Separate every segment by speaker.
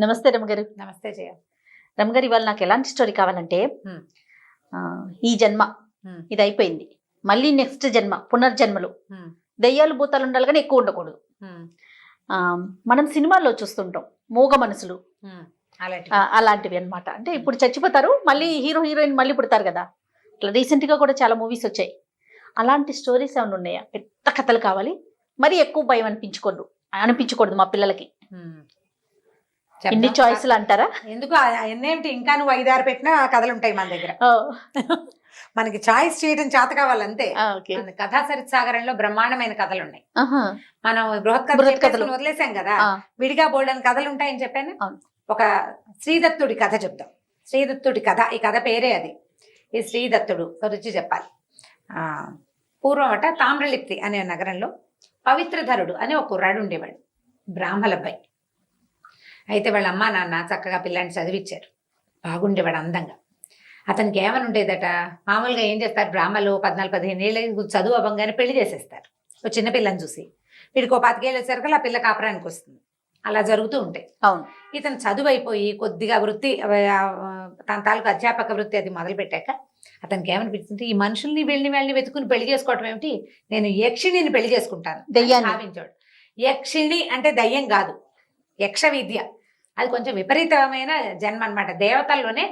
Speaker 1: నమస్తే రమగారు.
Speaker 2: నమస్తే జయ.
Speaker 1: రమగారు, ఇవాళ నాకు ఎలాంటి స్టోరీ కావాలంటే, ఈ జన్మ ఇది అయిపోయింది, మళ్ళీ నెక్స్ట్ జన్మ పునర్జన్మలు దెయ్యాలు భూతాలు ఉండాలి కానీ ఎక్కువ ఉండకూడదు. మనం సినిమాల్లో చూస్తుంటాం మూగ మనసులు, అలాంటివి అన్నమాట. అంటే ఇప్పుడు చచ్చిపోతారు, మళ్ళీ హీరో హీరోయిన్ మళ్ళీ పుడతారు కదా. ఇట్లా రీసెంట్ గా కూడా చాలా మూవీస్ వచ్చాయి. అలాంటి స్టోరీస్ ఏమైనా ఉన్నాయా? పెద్ద కథలు కావాలి, మరి ఎక్కువ భయం అనిపించకూడదు మా పిల్లలకి. ఎన్ని చాయిస్లు అంటారా?
Speaker 2: ఎందుకు ఎన్నేమిటి, ఇంకా నువ్వు 5-6 పెట్టినా కథలు ఉంటాయి మన దగ్గర. మనకి చాయిస్ చేయడం చేత కావాలంతే. కథా సరిత్సాగరంలో బ్రహ్మాండమైన కథలు ఉన్నాయి. మనం బృహత్ కథలు వదిలేసాం కదా, విడిగా బోల్డని కథలు ఉంటాయని చెప్పాను. ఒక శ్రీదత్తుడి కథ చెప్తాం. శ్రీదత్తుడి కథ, ఈ కథ పేరే అది. ఈ శ్రీదత్తుడు గురించి చెప్పాలి. పూర్వమట తామ్రలిప్తి అనే నగరంలో పవిత్రధరుడు అనే ఒక కుర్రాడు ఉండేవాడు, బ్రాహ్మలబ్బాయి. అయితే వాళ్ళ అమ్మా నాన్న చక్కగా పిల్లాన్ని చదివించారు, బాగుండేవాడు అందంగా. అతనికి ఏమని ఉండేదట, మామూలుగా ఏం చేస్తారు బ్రాహ్మలు 14-15 ఏళ్ళకి చదువు అవ్వగానే పెళ్లి చేసేస్తారు. ఒక చిన్న పిల్లని చూసి వీడికి 25 ఏళ్ళు వచ్చేసరికి ఆ పిల్ల కాపురానికి వస్తుంది. అలా జరుగుతూ ఉంటాయి.
Speaker 1: అవును.
Speaker 2: ఇతను చదువు అయిపోయి కొద్దిగా వృత్తి, తన తాలూకు అధ్యాపక వృత్తి అది మొదలు పెట్టాక అతనికి ఏమనిపించింది, ఈ మనుషుల్ని వెళ్ళి వెతుకుని పెళ్లి చేసుకోవటం ఏమిటి, నేను యక్షిణిని పెళ్లి చేసుకుంటాను భావించాడు. యక్షిణి అంటే దయ్యం కాదు, యక్ష విద్య. అది కొంచెం విపరీతమైన జన్మ అన్నమాట. దేవతల్లోనే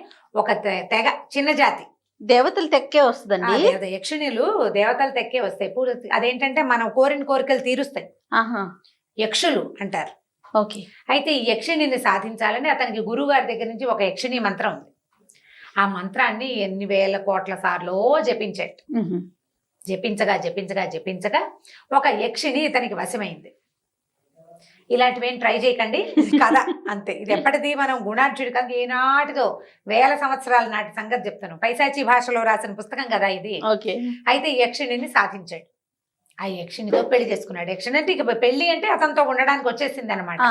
Speaker 2: ఒక తెగ, చిన్న జాతి.
Speaker 1: దేవతలు తెక్కే వస్తుందండి.
Speaker 2: యక్షిణులు దేవతలు తెక్కే వస్తాయి. అదేంటంటే మనం కోరిన కోరికలు తీరుస్తాయి, యక్షులు అంటారు.
Speaker 1: ఓకే. అయితే
Speaker 2: ఈ యక్షిణిని సాధించాలని అతనికి గురువు గారి దగ్గర నుంచి ఒక యక్షిణి మంత్రం ఉంది. ఆ మంత్రాన్ని ఎన్ని వేల కోట్ల సార్లు జపించాడు. జపించగా ఒక యక్షిణి ఇతనికి వశమైంది. ఇలాంటివేం ట్రై చేయకండి, కదా అంతే. ఇది ఎప్పటిది, మనం గుణార్జుడి కదా, ఏనాటిదో వేల సంవత్సరాల నాటి సంగతి చెప్తాను. పైశాచి భాషలో రాసిన పుస్తకం కదా ఇది. అయితే ఈ యక్షిణిని సాధించాడు. ఆ యక్షిణితో పెళ్లి చేసుకున్నాడు. యక్షిణి అంటే ఇక పెళ్లి అంటే అతనితో ఉండడానికి వచ్చేసింది అనమాట.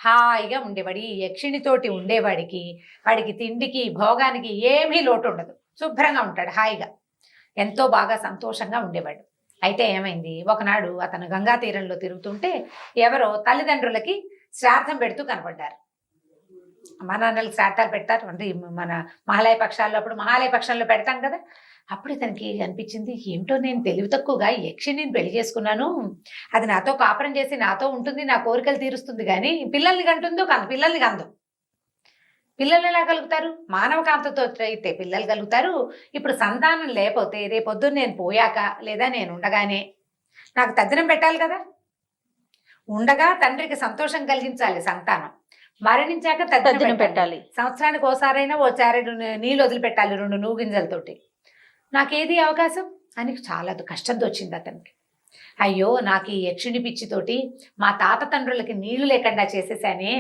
Speaker 2: హాయిగా ఉండేవాడు. ఈ యక్షిణితోటి ఉండేవాడికి, వాడికి తిండికి భోగానికి ఏమీ లోటు ఉండదు, శుభ్రంగా ఉంటాడు, హాయిగా ఎంతో బాగా సంతోషంగా ఉండేవాడు. అయితే ఏమైంది, ఒకనాడు అతను గంగా తీరంలో తిరుగుతుంటే ఎవరో తల్లిదండ్రులకి శ్రాద్ధం పెడుతూ కనపడ్డారు. మా నాన్నలు శ్రాద్ధాలు పెడతారు అంటే మన మహాలయ పక్షాల్లో, అప్పుడు మహాలయ పక్షాల్లో పెడతాం కదా. అప్పుడు ఇతనికి అనిపించింది, ఏమిటో నేను తెలివి తక్కువగా యక్షిణిని పెళ్లి చేసుకున్నాను, అది నాతో కాపురం చేసి నాతో ఉంటుంది, నా కోరికలు తీరుస్తుంది, కానీ పిల్లల్ని కంటుందో కాదు, పిల్లల్ని కందు. పిల్లలు ఎలా కలుగుతారు? మానవ కాంతతో అయితే పిల్లలు కలుగుతారు. ఇప్పుడు సంతానం లేకపోతే రేపొద్దున నేను పోయాక లేదా నేను ఉండగానే నాకు తద్దినం పెట్టాలి కదా. ఉండగా తండ్రికి సంతోషం కలిగించాలి సంతానం, మరణించాక తద్దినం పెట్టాలి. సంవత్సరానికి ఓసారైనా ఓ చారెడు నీళ్ళు వదిలిపెట్టాలి 2 నువ్వు గింజలతోటి. నాకేది అవకాశం అని చాలా కష్టంతో వచ్చింది అతనికి. అయ్యో, నాకు ఈ యక్షిణి పిచ్చితోటి మా తాత తండ్రులకి నీళ్లు లేకుండా చేసేసానే.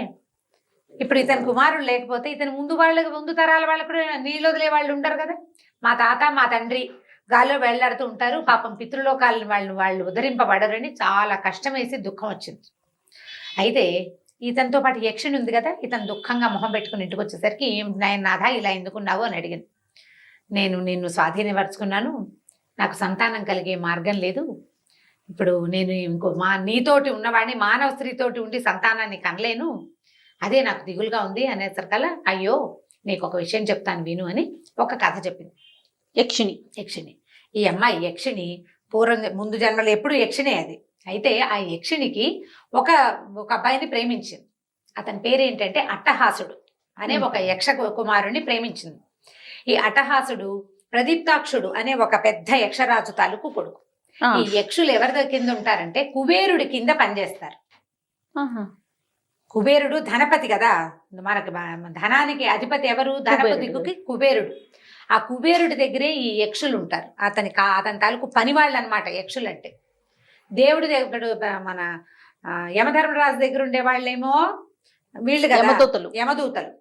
Speaker 2: ఇప్పుడు ఇతని కుమారుడు లేకపోతే ఇతను ముందు తరాల వాళ్ళకు కూడా నీళ్ళు వదిలే వాళ్ళు ఉంటారు కదా. మా తాత మా తండ్రి గాల్లో వెళ్లాడుతూ ఉంటారు, పాపం పితృలోకాలను వాళ్ళు ఉద్ధరింపబడరని చాలా కష్టం వేసి దుఃఖం వచ్చింది. అయితే ఇతనితో పాటు యక్షిణి ఉంది కదా, ఇతను దుఃఖంగా మొహం పెట్టుకుని ఇంటికి వచ్చేసరికి, నాథ ఇలా ఎందుకున్నావు అని అడిగింది. నేను నిన్ను స్వాధీనపరుచుకున్నాను, నాకు సంతానం కలిగే మార్గం లేదు, ఇప్పుడు నేను ఇంకో నీతోటి ఉన్నవాడిని మానవ స్త్రీతోటి ఉండి సంతానాన్ని కనలేను, అదే నాకు దిగులుగా ఉంది అనేసరికల్లా, అయ్యో నీకు ఒక విషయం చెప్తాను విను అని ఒక కథ చెప్పింది. యక్షిణి ఈ అమ్మాయి యక్షిణి ముందు జన్మలో ఎప్పుడు యక్షిణే అది. అయితే ఆ యక్షిణికి ఒక అబ్బాయిని ప్రేమించింది. అతని పేరేంటంటే అట్టహాసుడు అనే ఒక యక్ష కుమారుణ్ణి ప్రేమించింది. ఈ అట్టహాసుడు ప్రదీప్తాక్షుడు అనే ఒక పెద్ద యక్షరాజు తాలూకు కొడుకు. ఈ యక్షులు ఎవరి కింద ఉంటారంటే కుబేరుడి కింద పనిచేస్తారు. కుబేరుడు ధనపతి కదా, మనకి ధనానికి అధిపతి ఎవరు? ధనపతికి కుబేరుడు. ఆ కుబేరుడి దగ్గరే ఈ యక్షులు ఉంటారు. అతని తాలూకు పని వాళ్ళు అనమాట యక్షులు అంటే. దేవుడి దగ్గర మన యమధర్మరాజు దగ్గర ఉండే వాళ్ళేమో వీళ్ళు కదా యమదూతలు,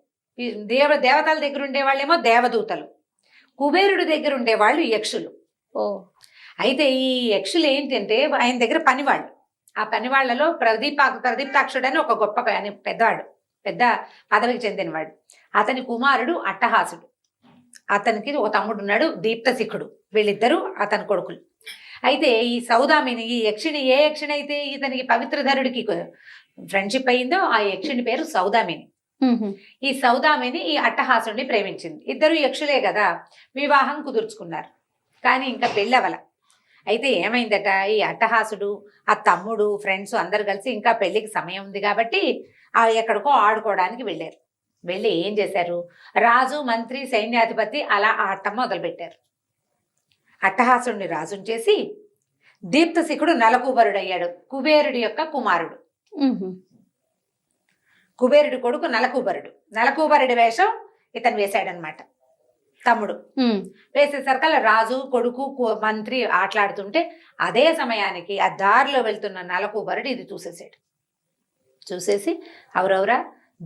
Speaker 2: దేవతల దగ్గర ఉండే వాళ్ళేమో దేవదూతలు, కుబేరుడి దగ్గర ఉండేవాళ్ళు యక్షులు. అయితే ఈ యక్షులు ఏంటంటే ఆయన దగ్గర పనివాళ్ళు. ఆ పనివాళ్లలో ప్రదీప్తాక్షుడు అని ఒక గొప్ప పెద్దవాడు, పెద్ద పదవికి చెందినవాడు. అతని కుమారుడు అట్టహాసుడు. అతనికి ఒక తమ్ముడు ఉన్నాడు దీప్తశిఖుడు. వీళ్ళిద్దరూ అతని కొడుకులు. అయితే ఈ సౌదామిని, ఈ యక్షిణి ఏ యక్షిణి అయితే ఇతనికి పవిత్రధరుడికి ఫ్రెండ్షిప్ అయిందో ఆ యక్షిణి పేరు సౌదామిని. ఈ సౌదామిని ఈ అట్టహాసుడిని ప్రేమించింది. ఇద్దరు యక్షులే కదా, వివాహం కుదుర్చుకున్నారు. కానీ ఇంకా పెళ్ళవల. అయితే ఏమైందట, ఈ అట్టహాసుడు ఆ తమ్ముడు ఫ్రెండ్స్ అందరు కలిసి ఇంకా పెళ్లికి సమయం ఉంది కాబట్టి ఎక్కడికో ఆడుకోవడానికి వెళ్ళారు. వెళ్ళి ఏం చేశారు, రాజు మంత్రి సైన్యాధిపతి అలా ఆడటం మొదలుపెట్టారు. అట్టహాసుడిని రాజుని చేసి దీప్తశిఖుడు నలకూబరుడయ్యాడు. కుబేరుడి యొక్క కుమారుడు. కుబేరుడి కొడుకు నలకూబరుడు. నలకూబరుడి వేషం ఇతను వేశాడనమాట తమ్ముడు. వేసేసరికల్లా రాజు కొడుకు మంత్రి ఆటలాడుతుంటే అదే సమయానికి ఆ దారిలో వెళ్తున్న నలకూబరుడు ఇది చూసేసాడు. చూసేసి, అవరవరా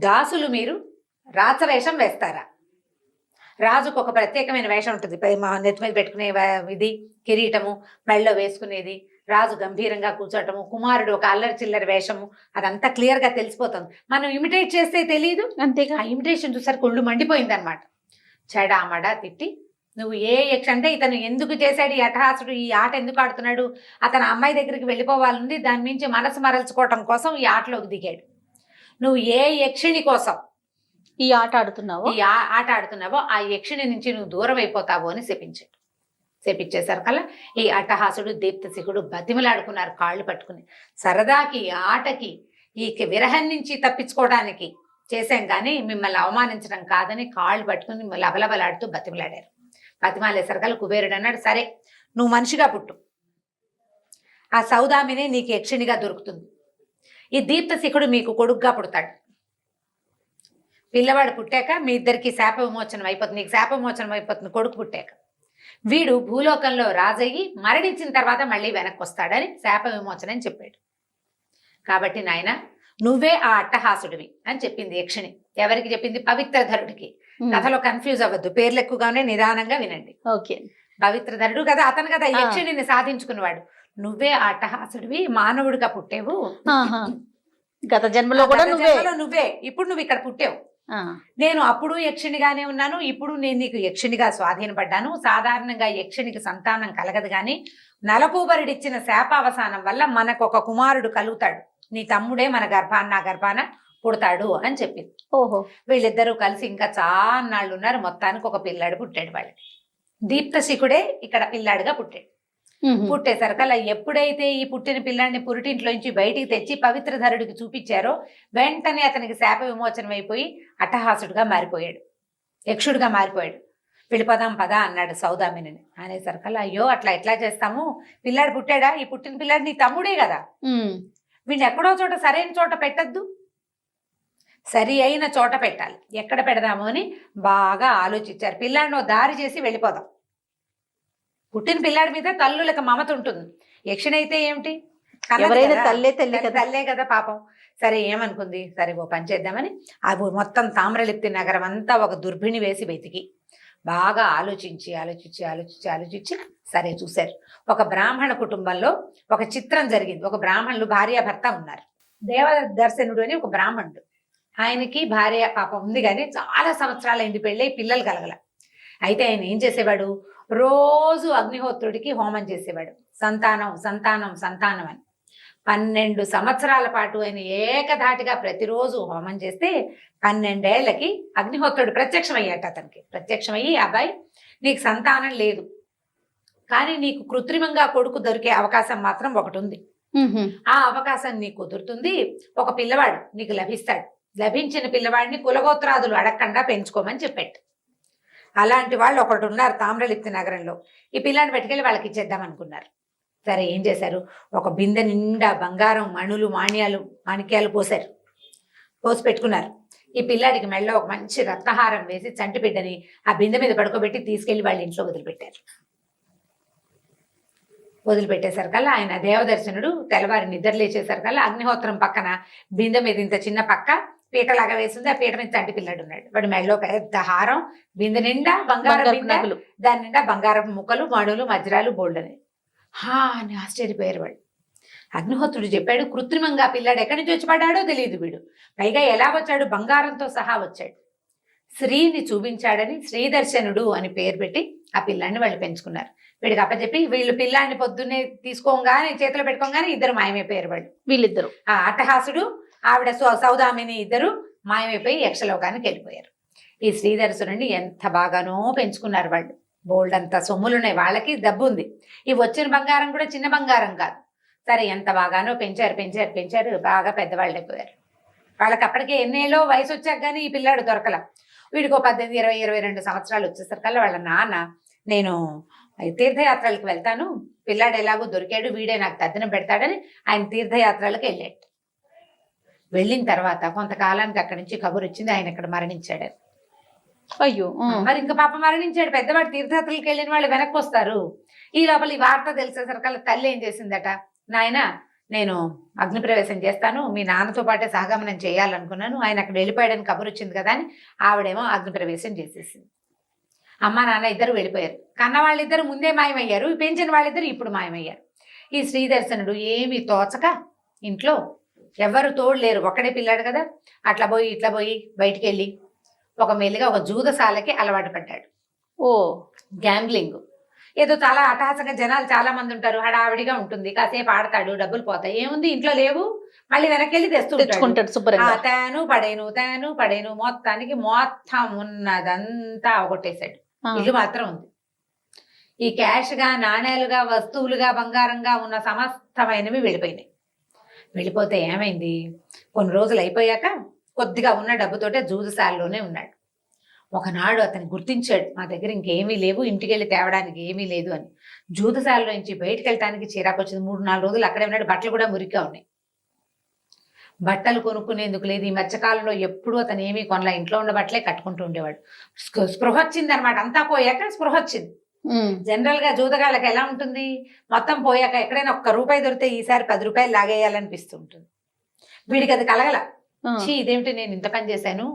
Speaker 2: దాసులు మీరు రాచవేషం వేస్తారా? రాజుకు ఒక ప్రత్యేకమైన వేషం ఉంటుంది, నెత్తి మీద పెట్టుకునే ఇది కిరీటము, మెళ్ళలో వేసుకునేది, రాజు గంభీరంగా కూర్చోటము, కుమారుడు ఒక అల్లరి చిల్లరి వేషము, అదంతా క్లియర్ గా తెలిసిపోతుంది. మనం ఇమిటేట్ చేస్తే తెలియదు. అంతేగా ఆ ఇమిటేషన్ చూసారు కొళ్ళు మండిపోయింది అనమాట. చెడామడా తిట్టి, నువ్వు ఏ యక్ష అంటే ఇతను ఎందుకు చేశాడు ఈ అట్టహాసుడు, ఈ ఆట ఎందుకు ఆడుతున్నాడు, అతను అమ్మాయి దగ్గరికి వెళ్ళిపోవాలంది, దాని మించి మనసు మరల్చుకోవటం కోసం ఈ ఆటలోకి దిగాడు. నువ్వు ఏ యక్షిణి కోసం
Speaker 1: ఈ ఆట ఆడుతున్నావో
Speaker 2: ఆ యక్షిణి నుంచి నువ్వు దూరం అయిపోతావు అని శపించాడు. శపించేసరికల్లా ఈ అట్టహాసుడు దీప్తశిఖుడు బతిమలాడుకున్నారు కాళ్ళు పట్టుకుని. సరదాకి ఆటకి ఈ విరహం నుంచి తప్పించుకోవడానికి చేశాం కానీ మిమ్మల్ని అవమానించడం కాదని కాళ్ళు పట్టుకుని లబలబలాడుతూ బతిమలాడారు. బతిమాలేసరికల్లా కుబేరుడు అన్నాడు, సరే నువ్వు మనిషిగా పుట్టు, ఆ సౌదామిని నీకు యక్షిణిగా దొరుకుతుంది, ఈ దీప్తశిఖుడు మీకు కొడుకుగా పుడతాడు. పిల్లవాడు పుట్టాక మీ ఇద్దరికి శాప విమోచనం అయిపోతుంది, నీకు శాప విమోచనం అయిపోతుంది కొడుకు పుట్టాక. వీడు భూలోకంలో రాజయ్యి మరణించిన తర్వాత మళ్ళీ వెనక్కి వస్తాడని శాప విమోచనం అని చెప్పాడు. కాబట్టి నాయన నువ్వే ఆ అట్టహాసుడివి అని చెప్పింది యక్షిణి. ఎవరికి చెప్పింది? పవిత్రధరుడికి. కథలో కన్ఫ్యూజ్ అవ్వద్దు, పేర్లు ఎక్కువగానే నిదానంగా వినండి.
Speaker 1: ఓకే.
Speaker 2: పవిత్రధరుడు కదా అతను కదా యక్షిణిని సాధించుకున్నవాడు. నువ్వే ఆ అట్టహాసుడివి, మానవుడిగా పుట్టేవు.
Speaker 1: గత జన్మలో కూడా
Speaker 2: నువ్వే ఇప్పుడు నువ్వు ఇక్కడ పుట్టావు. నేను అప్పుడు యక్షిణిగానే ఉన్నాను, ఇప్పుడు నేను నీకు యక్షిణిగా స్వాధీనపడ్డాను. సాధారణంగా యక్షిణికి సంతానం కలగదు గాని నలకూబరుడిచ్చిన శాపావసానం వల్ల మనకు ఒక కుమారుడు కలుగుతాడు, నీ తమ్ముడే మన నా గర్భాన పుడతాడు అని చెప్పింది.
Speaker 1: ఓహో.
Speaker 2: వీళ్ళిద్దరూ కలిసి ఇంకా చాలా నాళ్ళు ఉన్నారు. మొత్తానికి ఒక పిల్లాడు పుట్టాడు వాళ్ళకి. దీప్తశిఖుడే ఇక్కడ పిల్లాడుగా పుట్టాడు. పుట్టేసరికల్లా ఎప్పుడైతే ఈ పుట్టిన పిల్లాడిని పురిటింట్లోంచి బయటికి తెచ్చి పవిత్రధరుడికి చూపించారో వెంటనే అతనికి శాప విమోచనం అయిపోయి అట్టహాసుడుగా మారిపోయాడు, యక్షుడుగా మారిపోయాడు. వెళ్ళిపోదాం పదా అన్నాడు సౌదామిని. అనేసరికల్లా అయ్యో అట్లా ఎట్లా చేస్తాము, పిల్లాడు పుట్టాడా, ఈ పుట్టిన పిల్లాడు నీ తమ్ముడే కదా, వీడిని ఎక్కడో చోట సరైన చోట పెట్టద్దు, సరి అయిన చోట పెట్టాలి, ఎక్కడ పెడదాము అని బాగా ఆలోచించారు. పిల్లాడిని దారి చేసి వెళ్ళిపోదాం. పుట్టిన పిల్లాడి మీద తల్లులకు మమత ఉంటుంది, యక్షిణైతే ఏమిటి, తల్లే కదా పాపం. సరే ఏమనుకుంది, సరే ఓ పని చేద్దామని అవి మొత్తం తామ్రలిప్తి నగరం అంతా ఒక దుర్భిణి వేసి వెతికి బాగా ఆలోచించి ఆలోచించి ఆలోచించి ఆలోచించి సరే చూశారు. ఒక బ్రాహ్మణ కుటుంబంలో ఒక చిత్రం జరిగింది. ఒక బ్రాహ్మణులు భార్యాభర్త ఉన్నారు. దేవదర్శనుడు అని ఒక బ్రాహ్మణుడు, ఆయనకి భార్య పాపం ఉంది కానీ చాలా సంవత్సరాలైంది పెళ్ళై పిల్లలు కలగల. అయితే ఆయన ఏం చేసేవాడు, రోజు అగ్నిహోత్రుడికి హోమం చేసేవాడు. సంతానం సంతానం సంతానం అని 12 సంవత్సరాల పాటు ఆయన ఏకధాటిగా ప్రతిరోజు హోమం చేస్తే 12 ఏళ్లకి అగ్నిహోత్రుడు ప్రత్యక్షమయ్యాట. అతనికి ప్రత్యక్షమయ్యి, అబ్బాయి నీకు సంతానం లేదు కానీ నీకు కృత్రిమంగా కొడుకు దొరికే అవకాశం మాత్రం ఒకటి ఉంది, ఆ అవకాశం నీకు కుదురుతుంది, ఒక పిల్లవాడు నీకు లభిస్తాడు, లభించిన పిల్లవాడిని కులగోత్రాదులు అడగకుండా పెంచుకోమని చెప్పాడు. అలాంటి వాళ్ళు ఒకటి ఉన్నారు తామ్రలిప్తి నగరంలో. ఈ పిల్లాన్ని పెట్టుకెళ్ళి వాళ్ళకి ఇచ్చేద్దాం అనుకున్నారు. సరే ఏం చేశారు, ఒక బిందె నిండా బంగారం మణులు మాణిక్యాలు పోసారు, పోసి పెట్టుకున్నారు. ఈ పిల్లాడికి మెళ్ళలో ఒక మంచి రత్నహారం వేసి చంటి బిడ్డని ఆ బిందె మీద పడుకోబెట్టి తీసుకెళ్లి వాళ్ళ ఇంట్లో వదిలిపెట్టారు. వదిలిపెట్టేసరికల్లా ఆయన దేవదర్శనుడు తెల్లవారి నిద్ర లేచేసరికల్లా అగ్నిహోత్రం పక్కన బిందె మీద ఇంత చిన్న పక్క పీటలాగా వేసింది, ఆ పీట మీద చంటి పిల్లాడు ఉన్నాడు. వాడు మెళ్ళలో పెద్ద హారం, బిందె నిండా బంగారం బిందెలు, దాని నిండా బంగారపు ముక్కలు మణులు వజ్రాలు బోల్డని. అని ఆశ్చర్యపోయారు వాళ్ళు. అగ్నిహోత్రుడు చెప్పాడు, కృత్రిమంగా పిల్లాడు ఎక్కడి నుంచి వచ్చి పడ్డాడో తెలియదు, వీడు పైగా ఎలా వచ్చాడు, బంగారంతో సహా వచ్చాడు. శ్రీని చూపించాడని శ్రీదర్శనుడు అని పేరు పెట్టి ఆ పిల్లాన్ని వాళ్ళు పెంచుకున్నారు. వీడికి అప్పచెప్పి వీళ్ళు పిల్లాన్ని పొద్దున్నే తీసుకోగానే చేతిలో పెట్టుకోగానే ఇద్దరు మాయమైపోయారు వాళ్ళు. వీళ్ళిద్దరు, ఆ అట్టహాసుడు ఆవిడ సౌదామిని ఇద్దరు మాయమైపోయి యక్షలోకానికి వెళ్ళిపోయారు. ఈ శ్రీధరసురుడిని ఎంత బాగానో పెంచుకున్నారు వాళ్ళు. బోల్డ్ అంత సొమ్ములున్నాయి, వాళ్ళకి డబ్బు ఉంది. ఈ వచ్చిన బంగారం కూడా చిన్న బంగారం కాదు. సరే ఎంత బాగానో పెంచారు పెంచారు పెంచారు, బాగా పెద్దవాళ్ళు అయిపోయారు. వాళ్ళకి అప్పటికే ఎన్నేళ్ళో వయసు వచ్చాక కానీ ఈ పిల్లాడు దొరకల. వీడికి 18, 20, 22 సంవత్సరాలు వచ్చేసరికల్లా వాళ్ళ నాన్న, నేను తీర్థయాత్రలకు వెళ్తాను, పిల్లాడు ఎలాగో దొరికాడు, వీడే నాకు తద్దినం పెడతాడని ఆయన తీర్థయాత్రలకు వెళ్ళాడు. వెళ్ళిన తర్వాత కొంతకాలానికి అక్కడి నుంచి కబురు వచ్చింది ఆయన ఇక్కడ మరణించాడు.
Speaker 1: అయ్యో.
Speaker 2: మరి ఇంకా పాప మరణించాడు. పెద్దవాడు తీర్థయాత్రలకు వెళ్ళిన వాళ్ళు వెనక్కి వస్తారు. ఈ లోపల ఈ వార్త తెలిసేసరికల్లా తల్లి ఏం చేసిందట, నాయన నేను అగ్నిప్రవేశం చేస్తాను, మీ నాన్నతో పాటే సహగమనం చేయాలనుకున్నాను, ఆయన అక్కడ వెళ్ళిపోయాడని కబురు వచ్చింది కదా అని ఆవిడేమో అగ్నిప్రవేశం చేసేసింది. అమ్మ నాన్న ఇద్దరు వెళ్ళిపోయారు. కన్న వాళ్ళిద్దరు ముందే మాయమయ్యారు, పెంచిన వాళ్ళిద్దరు ఇప్పుడు మాయమయ్యారు. ఈ శ్రీదర్శనుడు ఏమీ తోచక ఇంట్లో ఎవరు తోడు లేరు, ఒక్కడే పిల్లాడు కదా, అట్లా పోయి ఇట్లా పోయి బయటికి వెళ్ళి ఒక మెల్లిగా ఒక జూదశాలకి అలవాటు పడ్డాడు.
Speaker 1: ఓ
Speaker 2: గ్యాంబ్లింగ్ ఏదో చాలా అటహాసంగా జనాలు చాలా మంది ఉంటారు, హడావిడిగా ఉంటుంది, కాసేపు ఆడతాడు, డబ్బులు పోతాయి, ఏముంది ఇంట్లో లేవు, మళ్ళీ వెనక్కి వెళ్ళి
Speaker 1: తెచ్చుకుంటాడు శుభ్రంగా.
Speaker 2: తేను పడేను మొత్తానికి మొత్తం ఉన్నదంతా అవగొట్టేశాడు. ఇల్లు మాత్రం ఉంది. ఈ క్యాష్ గా, నాణేలుగా, వస్తువులుగా, బంగారంగా ఉన్న సమస్తమైనవి వెళ్ళిపోయినాయి. వెళ్ళిపోతే ఏమైంది, కొన్ని రోజులు అయిపోయాక కొద్దిగా ఉన్న డబ్బుతోటే జూదశాలలోనే ఉన్నాడు. ఒకనాడు అతను గుర్తించాడు, మా దగ్గర ఇంకేమీ లేవు, ఇంటికి వెళ్ళి తేవడానికి ఏమీ లేదు అని. జూదశాలలో నుంచి బయటకు వెళ్ళటానికి చిరాకు వచ్చింది. 3-4 రోజులు అక్కడే ఉన్నాడు. బట్టలు కూడా మురిగ్గా ఉన్నాయి, బట్టలు కొనుక్కునేందుకు లేదు. ఈ మధ్యకాలంలో ఎప్పుడూ అతను ఏమీ కొనలా, ఇంట్లో ఉన్న బట్టలే కట్టుకుంటూ ఉండేవాడు. స్పృహ వచ్చింది అనమాట. అంతా పోయాక స్పృహ వచ్చింది. జనరల్ గా జూదగాళ్ళకి ఎలా ఉంటుంది, మొత్తం పోయాక ఎక్కడైనా ₹1 దొరికితే ఈసారి ₹10 లాగేయాలనిపిస్తూ ఉంటుంది. వీడికి అది కలగల. ఇదేమిటి, నేను ఇంత పని చేశాను,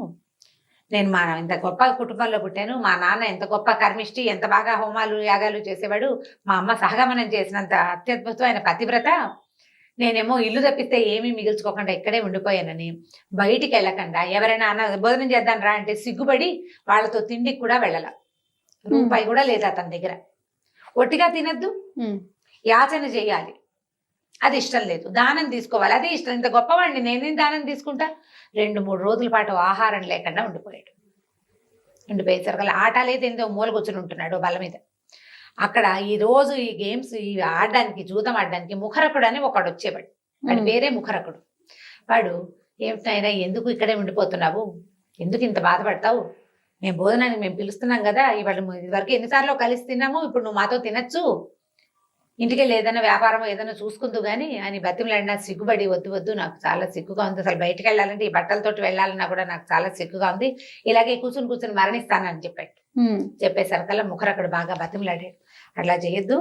Speaker 2: నేను మా ఇంత గొప్ప కుటుంబంలో పుట్టాను, మా నాన్న ఎంత గొప్ప కర్మిష్టి, ఎంత బాగా హోమాలు యాగాలు చేసేవాడు, మా అమ్మ సహగమనం చేసినంత అత్యద్భుతమైన పతివ్రత, నేనేమో ఇల్లు తప్పిస్తే ఏమీ మిగుల్చుకోకుండా ఇక్కడే ఉండిపోయానని బయటికి వెళ్ళకుండా ఎవరైనా భోజనం చేద్దాం రా అంటే సిగ్గుపడి వాళ్ళతో తిండికి కూడా వెళ్ళాల. ₹1 కూడా లేదు అతని దగ్గర. ఒట్టిగా తినద్దు, యాచన చేయాలి, అది ఇష్టం లేదు. దానం తీసుకోవాలి, అది ఇష్టం. ఇంత గొప్పవాడిని నేనేం దానం తీసుకుంటా. 2-3 రోజుల పాటు ఆహారం లేకుండా ఉండిపోయాడు. ఉండిపోయేసరికి ఆట లేదు, ఏందో మూల కూర్చుని ఉంటున్నాడు బల్ల మీద. అక్కడ ఈ రోజు ఈ గేమ్స్ ఈ ఆడడానికి, జూదం ఆడడానికి ముఖరకుడు అని ఒకడు వచ్చేవాడు. వాడి పేరే ముఖరకుడు. వాడు, ఏమిటైనా ఎందుకు ఇక్కడే ఉండిపోతున్నావు, ఎందుకు ఇంత బాధపడతావు, మేము భోజనానికి మేము పిలుస్తున్నాం కదా, ఇదివరకు ఎన్నిసార్లు కలిసి తిన్నాము, ఇప్పుడు నువ్వు మాతో తినచ్చు, ఇంటికి వెళ్ళి ఏదైనా వ్యాపారం ఏదైనా చూసుకుంటూ కానీ అని బతిమలాడినా సిగ్గుపడి, వద్దు నాకు చాలా సిగ్గుగా ఉంది, అసలు బయటకు వెళ్ళాలంటే ఈ బట్టలతోటి వెళ్ళాలన్నా కూడా నాకు చాలా సిగ్గుగా ఉంది, ఇలాగే కూర్చుని మరణిస్తానని చెప్పాడు. చెప్పేసరికల్లా ముఖరకుడు బాగా బతిమలాడాడు, అట్లా చేయొద్దు,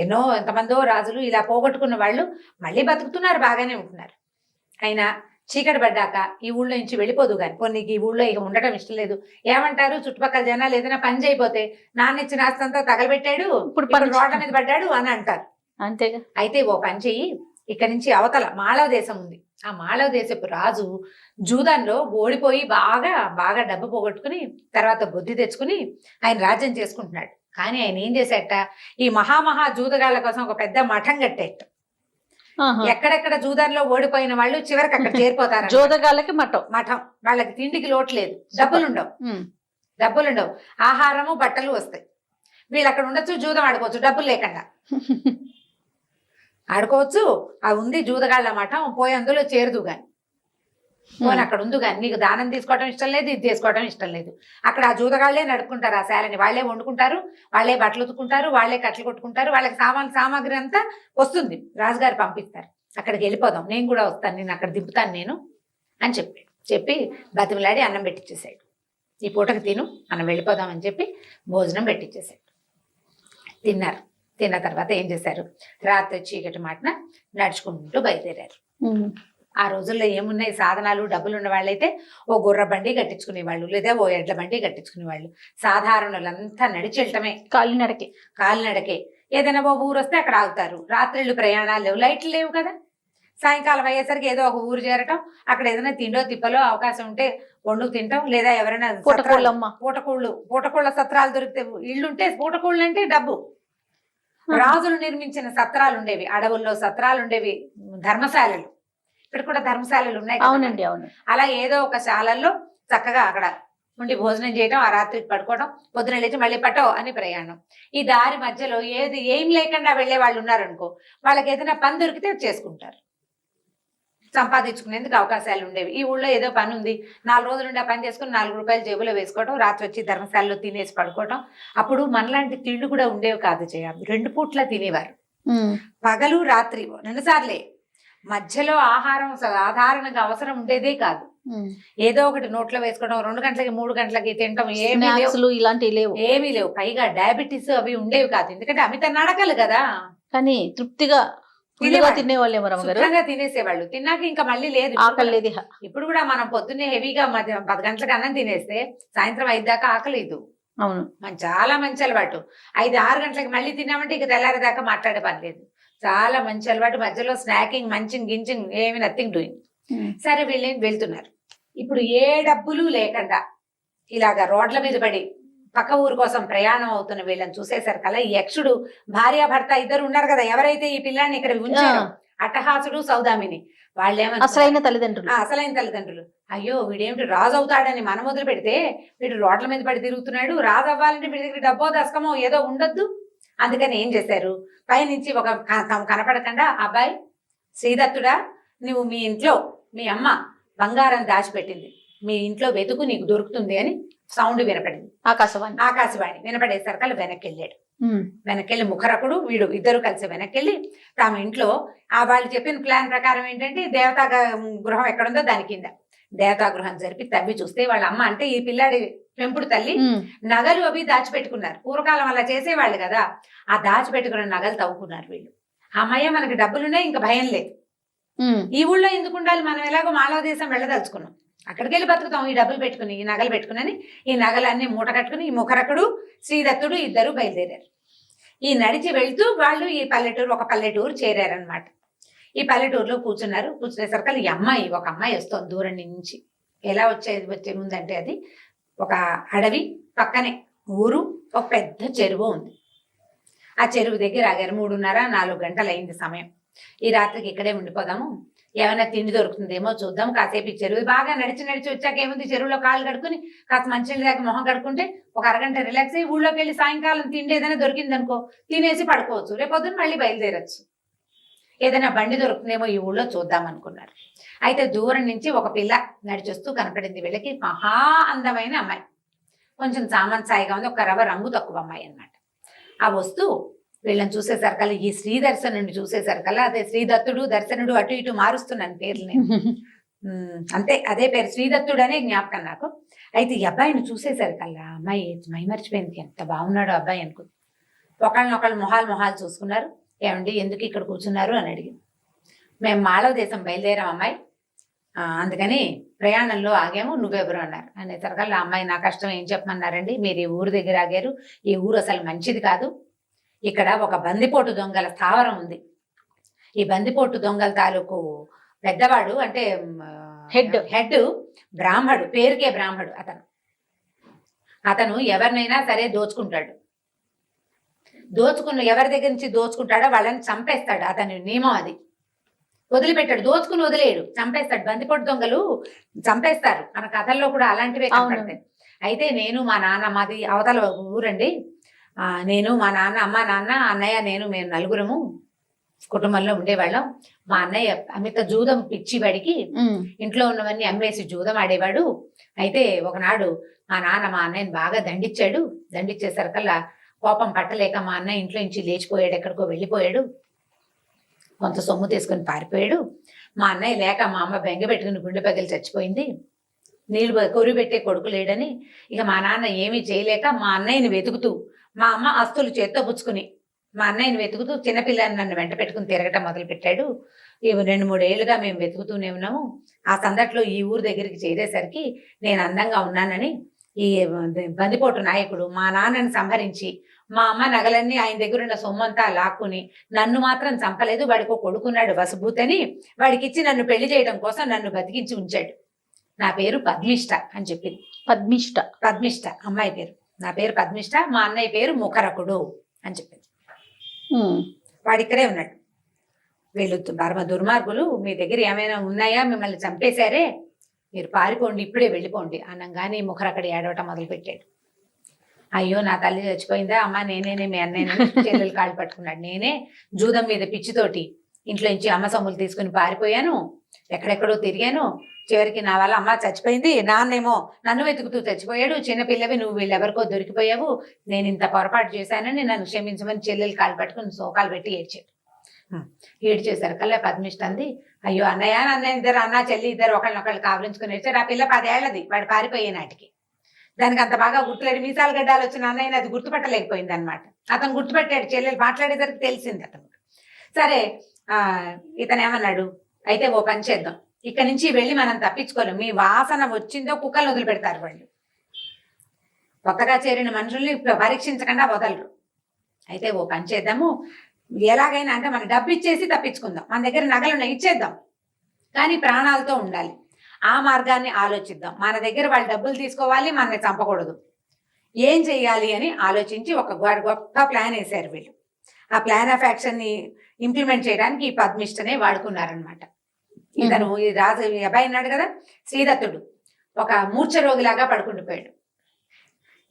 Speaker 2: ఎంతమందో రాజులు ఇలా పోగొట్టుకున్న వాళ్ళు మళ్ళీ బతుకుతున్నారు, బాగానే ఉంటున్నారు, అయినా చీకటి పడ్డాక ఈ ఊళ్ళో నుంచి వెళ్ళిపోదు కానీ, నీకు ఈ ఊళ్ళో ఇక ఉండటం ఇష్టం లేదు, ఏమంటారు చుట్టుపక్కల జనాలు ఏదైనా పని చేయబోతే నాన్న ఇచ్చిన ఆస్తంతా తగలబెట్టాడు, ఇప్పుడు రోడ్ల మీద పడ్డాడు అని అంటారు.
Speaker 1: అంతేగా.
Speaker 2: అయితే ఓ పని చెయ్యి, ఇక్కడ నుంచి అవతల మాళవ దేశం ఉంది, ఆ మాళవ దేశపు రాజు జూదంలో ఓడిపోయి బాగా డబ్బు పోగొట్టుకుని తర్వాత బుద్ధి తెచ్చుకుని ఆయన రాజ్యం చేసుకుంటున్నాడు. కానీ ఆయన ఏం చేసేట, ఈ మహామహా జూదగాళ్ల కోసం ఒక పెద్ద మఠం కట్టేట. ఎక్కడెక్కడ జూదంలో ఓడిపోయిన వాళ్ళు చివరికి అక్కడ చేరిపోతారు.
Speaker 1: జూదగాళ్ళకి
Speaker 2: మఠం, వాళ్ళకి తిండికి లోటు లేదు, డబ్బులుండవు, ఆహారము బట్టలు వస్తాయి, వీళ్ళు అక్కడ ఉండొచ్చు, జూదం ఆడుకోవచ్చు, డబ్బులు లేకుండా ఆడుకోవచ్చు. అది ఉంది జూదగాళ్ళ మఠం, పోయి అందులో చేరదు గాని, పోనీ అక్కడ ఉంది కానీ నీకు దానం తీసుకోవడం ఇష్టం లేదు, ఇది తీసుకోవడం ఇష్టం లేదు. అక్కడ ఆ జూదగాళ్లే నడుపుకుంటారు ఆ శాలని, వాళ్లే వండుకుంటారు, వాళ్లే బట్టలు ఉతుకుంటారు, వాళ్లే కట్టలు కొట్టుకుంటారు, వాళ్ళకి సామాగ్రి అంతా వస్తుంది, రాజుగారు పంపిస్తారు. అక్కడికి వెళ్ళిపోదాం, నేను కూడా వస్తాను, నేను అక్కడ దింపుతాను నేను అని చెప్పి బతిమలాడి అన్నం పెట్టించేసాడు. ఈ పూటకి తిను, మనం వెళ్ళిపోదాం అని చెప్పి భోజనం పెట్టించేసాడు. తిన్నారు. తిన్న తర్వాత ఏం చేశారు, రాత్రి చీకటి మాటన నడుచుకుంటూ బయలుదేరారు. ఆ రోజుల్లో ఏమున్నాయి సాధనాలు, డబ్బులు ఉన్న వాళ్ళైతే ఓ గుర్ర బండి కట్టించుకునేవాళ్ళు, లేదా ఓ ఎడ్ల బండి కట్టించుకునేవాళ్ళు. సాధారణులంతా నడిచి వెళ్ళటమే, కాలినడకే. ఏదైనా ఓ ఊరు వస్తే అక్కడ ఆగుతారు. రాత్రిళ్ళు ప్రయాణాలు లేవు, లైట్లు లేవు కదా. సాయంకాలం అయ్యేసరికి ఏదో ఒక ఊరు చేరటం, అక్కడ ఏదైనా తిండో తిప్పలో అవకాశం ఉంటే వండుకు తింటాం, లేదా ఎవరైనా పూటకోళ్ళ సత్రాలు దొరికితే, ఇళ్ళుంటే పూటకోళ్ళు అంటే డబ్బు. రాజులు నిర్మించిన సత్రాలు ఉండేవి, అడవుల్లో సత్రాలు ఉండేవి, ధర్మశాలలు. ఇక్కడ కూడా ధర్మశాలలు ఉన్నాయి కదా.
Speaker 1: అవునండి, అవును.
Speaker 2: అలా ఏదో ఒక శాలల్లో చక్కగా అక్కడ ఉండి భోజనం చేయడం, ఆ రాత్రి పడుకోవడం, పొద్దున లేచి మళ్ళీ పట్టో అని ప్రయాణం. ఈ దారి మధ్యలో ఏం లేకుండా వెళ్లే వాళ్ళు ఉన్నారనుకో, వాళ్ళకి ఏదైనా పని దొరికితే చేసుకుంటారు, సంపాదించుకునేందుకు అవకాశాలు ఉండేవి. ఈ ఊళ్ళో ఏదో పని ఉంది, 4 రోజులు ఉండి ఆ పని చేసుకుని 4 రూపాయలు జేబులో వేసుకోవడం, రాత్రి వచ్చి ధర్మశాలలో తినేసి పడుకోవడం. అప్పుడు మనలాంటి తిండి కూడా ఉండేవి కాదు జయ, 2 పూట్ల తినేవారు, పగలు రాత్రి 2 సార్లే. మధ్యలో ఆహారం సాధారణంగా అవసరం ఉండేదే కాదు. ఏదో ఒకటి నోట్లో వేసుకోవడం, 2 గంటలకి 3 గంటలకి తినటం,
Speaker 1: ఇలాంటివి లేవు,
Speaker 2: ఏమీ లేవు. పైగా డయాబెటీస్ అవి ఉండేవి కాదు, ఎందుకంటే అమిత నడకలు కదా.
Speaker 1: కానీ తృప్తిగా తినేవాళ్ళేమో రమ్మగారు,
Speaker 2: తినేసేవాళ్ళు. తిన్నాక ఇంకా మళ్ళీ లేదు,
Speaker 1: ఆకలి లేదు.
Speaker 2: ఇప్పుడు కూడా మనం పొద్దున్నే హెవీగా 10 గంటలకు అన్నం తినేస్తే సాయంత్రం 5 దాకా ఆకలేదు.
Speaker 1: అవును,
Speaker 2: చాలా మంచి అలవాటు. 5-6 గంటలకి మళ్ళీ తిన్నామంటే ఇక తెల్లారేదాకా మాట్లాడే పని లేదు. చాలా మంచి అలవాటు. మధ్యలో స్నాకింగ్, మంచింగ్, గించింగ్ ఏమి నథింగ్ డూయింగ్. సరే వీళ్ళేం వెళ్తున్నారు. ఇప్పుడు ఏ డబ్బులు లేకుండా ఇలాగా రోడ్ల మీద పడి పక్క ఊరు కోసం ప్రయాణం అవుతున్న వీళ్ళని చూసేసరికల్లా ఈ యక్షుడు భార్యాభర్త ఇద్దరు ఉన్నారు కదా, ఎవరైతే ఈ పిల్లాన్ని ఇక్కడ ఉంచారో అట్టహాసుడు సౌదామిని, వాళ్ళేమో
Speaker 1: అసలైన తల్లిదండ్రులు,
Speaker 2: అయ్యో వీడేమిటి రాజు అవుతాడని మనం వదిలి పెడితే వీడు రోడ్ల మీద పడి తిరుగుతున్నాడు, రాజు అవ్వాలంటే వీడి దగ్గర డబ్బో దశకమో ఏదో ఉండొద్దు. అందుకని ఏం చేశారు, పైనుంచి ఒక కనపడకుండా, అబ్బాయి శ్రీదత్తుడా, నువ్వు మీ ఇంట్లో మీ అమ్మ బంగారం దాచిపెట్టింది, మీ ఇంట్లో వెతుకు నీకు దొరుకుతుంది అని సౌండ్ వినపడింది. ఆకాశవాణి వినపడేసరికి వెనక్కి వెళ్ళాడు. వెనక్కి ముఖరకుడు వీడు ఇద్దరు కలిసి వెనక్కి తమ ఇంట్లో వాళ్ళు చెప్పిన ప్లాన్ ప్రకారం ఏంటంటే దేవతా గృహం ఎక్కడుందో దాని కింద దేవతా గృహం జరిపి తవ్వి చూస్తే వాళ్ళ అమ్మ అంటే ఈ పిల్లాడి పెంపుడు తల్లి నగలు అవి దాచిపెట్టుకున్నారు. పూర్వకాలం అలా చేసేవాళ్ళు కదా, ఆ దాచిపెట్టుకున్న నగలు తవ్వుకున్నారు వీళ్ళు. అమ్మయ్య మనకి డబ్బులున్నాయి, ఇంకా భయం లేదు, ఈ ఊళ్ళో ఎందుకు ఉండాలి, మనం ఎలాగో మాలవ దేశం వెళ్ళదలుచుకున్నాం, అక్కడికి వెళ్ళి బతుకుతాం ఈ డబ్బులు పెట్టుకుని, ఈ నగలు పెట్టుకుని. ఈ నగలన్నీ మూట కట్టుకుని ఈ ముఖరకుడు శ్రీదత్తుడు ఇద్దరు బయలుదేరారు. ఈ నడిచి వెళ్తూ వాళ్ళు ఈ ఒక పల్లెటూరు చేరారనమాట. ఈ పల్లెటూరులో కూర్చున్నారు. కూర్చునేసరికి ఈ ఒక అమ్మాయి వస్తుంది దూరం నుంచి. ఎలా వచ్చే ముందంటే అది ఒక అడవి, పక్కనే ఊరు, ఒక పెద్ద చెరువు ఉంది. ఆ చెరువు దగ్గర ఆగారు. 3:30-4 గంటలు అయింది సమయం. ఈ రాత్రికి ఇక్కడే ఉండిపోదాము, ఏమైనా తిండి దొరుకుతుందేమో చూద్దాం, కాసేపు ఈ చెరువు బాగా నడిచి వచ్చాక ఏముంది, చెరువులో కాళ్ళు కడుక్కుని కాస్త మంచినీళ్ళ దాకా మొహం కడుక్కుంటే ఒక అరగంట రిలాక్స్ అయ్యి ఊళ్ళోకి వెళ్ళి సాయంకాలం తిండి ఏదైనా దొరికింది అనుకో తినేసి పడుకోవచ్చు, రేపొద్దున మళ్ళీ బయలుదేరచ్చు, ఏదైనా బండి దొరుకుతుందేమో ఈ ఊళ్ళో చూద్దాం అనుకున్నారు. అయితే దూరం నుంచి ఒక పిల్ల నడిచొస్తూ కనపడింది వీళ్ళకి. మహా అందమైన అమ్మాయి, కొంచెం సామంతాయిగా ఉంది, ఒక రంగు తక్కువ అమ్మాయి అన్నమాట. ఆ వస్తూ వీళ్ళని చూసేసరికల్లా, ఈ శ్రీ దర్శనుడిని చూసేసరికల్లా, అదే శ్రీదత్తుడు దర్శనుడు అటు ఇటు మారుస్తున్నాను పేర్లు నేను, అంతే అదే పేరు శ్రీదత్తుడు అనే జ్ఞాపకం నాకు. అయితే ఈ అబ్బాయిని చూసేసరికల్లా అమ్మాయి మైమర్చిపోయింది, ఎంత బాగున్నాడు అబ్బాయి అనుకుంది. ఒకళ్ళనొకళ్ళు మొహాలు చూసుకున్నారు. ఏమండి ఎందుకు ఇక్కడ కూర్చున్నారు అని అడిగింది. మేము మాళవ దేశం బయలుదేరాం అమ్మాయి, అందుకని ప్రయాణంలో ఆగాము, నువ్వెవరు అన్నారు. అనేసరికల్లా అమ్మాయి నా కష్టం ఏం చెప్పమన్నారండి, మీరు ఈ ఊరు దగ్గర ఆగారు, ఈ ఊరు అసలు మంచిది కాదు, ఇక్కడ ఒక బందిపోటు దొంగల స్థావరం ఉంది, ఈ బందిపోటు దొంగల తాలూకు పెద్దవాడు అంటే హెడ్ బ్రాహ్మడు, పేరుకే బ్రాహ్మడు, అతను ఎవరినైనా సరే దోచుకుంటాడు, ఎవరి దగ్గర నుంచి దోచుకుంటాడో వాళ్ళని చంపేస్తాడు, అతని నియమం అది, వదిలిపెట్టాడు, దోచుకుని వదిలేడు, చంపేస్తాడు. బందిపోటు దొంగలు చంపేస్తారు, మన కథల్లో కూడా అలాంటివే కనపడతాయి. అయితే నేను మా నాన్న, మాది అవతల ఊరండి, నేను మా నాన్న, అమ్మ నాన్న, అన్నయ్య, మేము 4 కుటుంబంలో ఉండేవాళ్ళం. మా అన్నయ్య అమిత జూదం పిచ్చివాడికి ఇంట్లో ఉన్నవన్నీ అమ్మేసి జూదం ఆడేవాడు. అయితే ఒకనాడు మా నాన్న మా అన్నయ్యని బాగా దండించేసరికల్లా కోపం పట్టలేక మా అన్నయ్య ఇంట్లో నుంచి లేచిపోయాడు, ఎక్కడికో వెళ్ళిపోయాడు, కొంత సొమ్ము తీసుకుని పారిపోయాడు. మా అన్నయ్య లేక మా అమ్మ బెంగ పెట్టుకుని గుండె పగిలి చచ్చిపోయింది, నీళ్లు కొరి పెట్టే కొడుకు లేడని. ఇక మా నాన్న ఏమీ చేయలేక మా అన్నయ్యని వెతుకుతూ, మా అమ్మ ఆస్తులు చేత్తో పుచ్చుకుని మా అన్నయ్యని వెతుకుతూ చిన్నపిల్లని నన్ను వెంట పెట్టుకుని తిరగటం మొదలు పెట్టాడు. ఇవి 2-3 ఏళ్ళుగా మేము వెతుకుతూనే ఉన్నాము. ఆ సందట్లో ఈ ఊరు దగ్గరికి చేరేసరికి నేను అందంగా ఉన్నానని ఈ బందిపోటు నాయకుడు మా నాన్నని సంహరించి మా అమ్మ నగలన్నీ ఆయన దగ్గర ఉన్న సొమ్మంతా లాక్కుని నన్ను మాత్రం చంపలేదు, వాడికి కొడుకున్నాడు వసుభూతని, వాడికి ఇచ్చి నన్ను పెళ్లి చేయడం కోసం నన్ను బతికించి ఉంచాడు. నా పేరు పద్మిష్ట అని చెప్పింది. పద్మిష్ట అమ్మాయి పేరు, నా పేరు పద్మిష్ట, మా అన్నయ్య పేరు ముఖరకుడు అని చెప్పింది. వాడిక్కడే ఉన్నాడు. వీళ్ళు పరమ దుర్మార్గులు, మీ దగ్గర ఏమైనా ఉన్నాయా, మిమ్మల్ని చంపేశారే, మీరు పారిపోండి, ఇప్పుడే వెళ్ళిపోండి అనగానే ముఖర్ అక్కడ ఏడవటం మొదలుపెట్టాడు. అయ్యో నా తల్లి చచ్చిపోయిందా అమ్మ, నేనే మీ అన్నయ్యని చెల్లెలు కాళ్ళు పట్టుకున్నాడు, నేనే జూదం మీద పిచ్చితోటి ఇంట్లో నుంచి అమ్మ సొమ్ములు తీసుకుని పారిపోయాను, ఎక్కడెక్కడో తిరిగాను, చివరికి నా వల్ల అమ్మ చచ్చిపోయింది, నాన్నేమో నన్ను వెతుకుతూ చచ్చిపోయాడు, చిన్నపిల్లవి నువ్వు వీళ్ళెవరికో దొరికిపోయావు, నేను ఇంత పొరపాటు చేశానని నన్ను క్షమించమని చెల్లెలు కాళ్ళు పట్టుకుని సోకాలు పెట్టి ఏడ్చాడు. ఏడ్చేశారు కల్లా పద్మిష్ట అంది, అయ్యో అన్నయ్య అన్నయ్య ఇద్దరు, అన్న చెల్లి ఇద్దరు ఒకళ్ళనొకళ్ళు కావలించుకుని ఏడ్చారు. ఆ పిల్ల 10 ఏళ్ళది, వాడు పారిపోయే నాటికి. దానికి అంత బాగా గుర్తులేడు, మీసాలు గడ్డాలు వచ్చిన అన్నయ్యని అది గుర్తుపట్టలేకపోయింది అనమాట. అతను గుర్తుపెట్టాడు, చెల్లెలు మాట్లాడేసరికి తెలిసింది అతను. సరే ఇతను ఏమన్నాడు, అయితే ఓ పని చేద్దాం, ఇక్కడి నుంచి వెళ్ళి మనం తప్పించుకోలేం, మీ వాసన వచ్చిందో కుక్కలు వదిలిపెడతారు వాళ్ళు, కొత్తగా చేరిన మనుషుల్ని పరీక్షించకుండా వదలరు. అయితే ఓ పని చేద్దాము, ఎలాగైనా అంటే మన డబ్బు ఇచ్చేసి తప్పించుకుందాం, మన దగ్గర నగలు ఇచ్చేద్దాం, కానీ ప్రాణాలతో ఉండాలి, ఆ మార్గాన్ని ఆలోచిద్దాం. మన దగ్గర వాళ్ళు డబ్బులు తీసుకోవాలి, మనల్ని చంపకూడదు, ఏం చెయ్యాలి అని ఆలోచించి ఒక గొప్ప ప్లాన్ వేశారు వీళ్ళు. ఆ ప్లాన్ ఆఫ్ యాక్షన్ ని ఇంప్లిమెంట్ చేయడానికి ఈ పద్మిష్టనే వాడుకున్నారనమాట. ఇతను ఈ రాజు ఈ అబ్బాయి ఉన్నాడు కదా శ్రీదత్తుడు, ఒక మూర్ఛ రోగిలాగా పడుకుండిపోయాడు.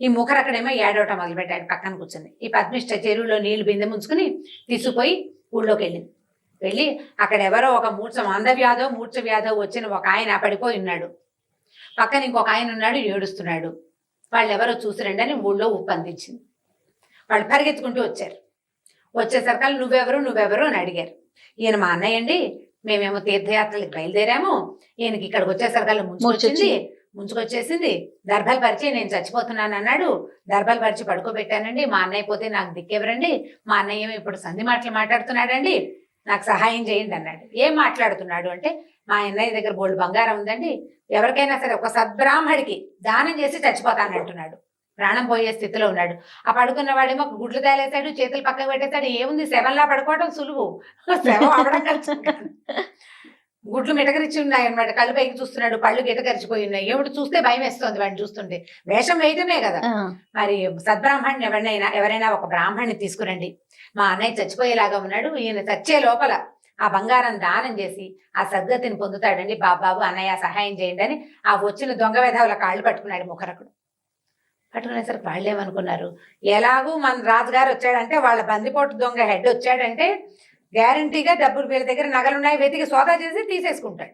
Speaker 2: ఈ ముఖర్ అక్కడేమో ఏడవటం మొదలుపెట్టాడు పక్కన కూర్చొని. ఈ పద్మిష్ట చెరువులో నీళ్లు బిందె ముంచుకుని తీసుకుపోయి ఊళ్ళోకి వెళ్ళింది. వెళ్ళి అక్కడ ఎవరో ఒక మూర్ఛ వ్యాధో వచ్చిన ఒక ఆయన పడిపోయి ఉన్నాడు, పక్కన ఇంకొక ఆయన ఉన్నాడు ఏడుస్తున్నాడు. వాళ్ళు ఎవరో చూసిరండి అని ఊళ్ళో ఉప్పందించింది. వాళ్ళు పరిగెత్తుకుంటూ వచ్చారు. వచ్చేసరికల్లా నువ్వెవరు అని అడిగారు. ఈయన మా అన్నయ్య అండి, మేమేమో తీర్థయాత్రలకు బయలుదేరాము, ఈయనకి ఇక్కడికి వచ్చేసరికల్లా ముంచుకొచ్చేసింది, దర్భలు పరిచి నేను చచ్చిపోతున్నాను అన్నాడు, దర్భలు పరిచి పడుకోబెట్టానండి, మా అన్నయ్య పోతే నాకు దిక్కెవరండి, మా అన్నయ్య ఏమో ఇప్పుడు సంధి మాటలు మాట్లాడుతున్నాడండి, నాకు సహాయం చేయండి అన్నాడు. ఏం మాట్లాడుతున్నాడు అంటే, మా అన్నయ్య దగ్గర బోల్డ్ బంగారం ఉందండి, ఎవరికైనా సరే ఒక సద్బ్రాహ్మడికి దానం చేసి చచ్చిపోతానంటున్నాడు, ప్రాణం పోయే స్థితిలో ఉన్నాడు. ఆ పడుకున్న వాడేమో గుడ్లు తేలేస్తాడు, చేతులు పక్కకు పెట్టేస్తాడు, ఏముంది శవంలా పడుకోవడం సులువు, శవం అవడం కష్టం. గుడ్లు మిటకరిచి ఉన్నాయి అనమాట, కళ్ళు పైకి చూస్తున్నాడు, పళ్ళు గిటకరిచిపోయి ఉన్నాయి. ఏమిటి చూస్తే భయం వేస్తుంది వాడిని చూస్తుంటే, వేషం వేయటమే కదా. మరి సద్బ్రాహ్మణ్ని ఎవరైనా ఒక బ్రాహ్మణ్ణి తీసుకురండి, మా అన్నయ్య చచ్చిపోయేలాగా ఉన్నాడు, ఈయన చచ్చే లోపల ఆ బంగారం దానం చేసి ఆ సద్గతిని పొందుతాడండి, బాబాబు అన్నయ్య సహాయం చేయండి అని ఆ వచ్చిన దొంగ వేధవుల కాళ్ళు పట్టుకున్నాడు ముఖరకుడు. పట్టుకునేసరికి వాళ్ళు ఏమనుకున్నారు, ఎలాగూ మన రాజుగారు వచ్చాడంటే, వాళ్ళ బందిపోటు దొంగ హెడ్ వచ్చాడంటే గ్యారంటీగా డబ్బులు వీళ్ళ దగ్గర నగలున్నాయి వెతికి సోదా చేసి తీసేసుకుంటాడు.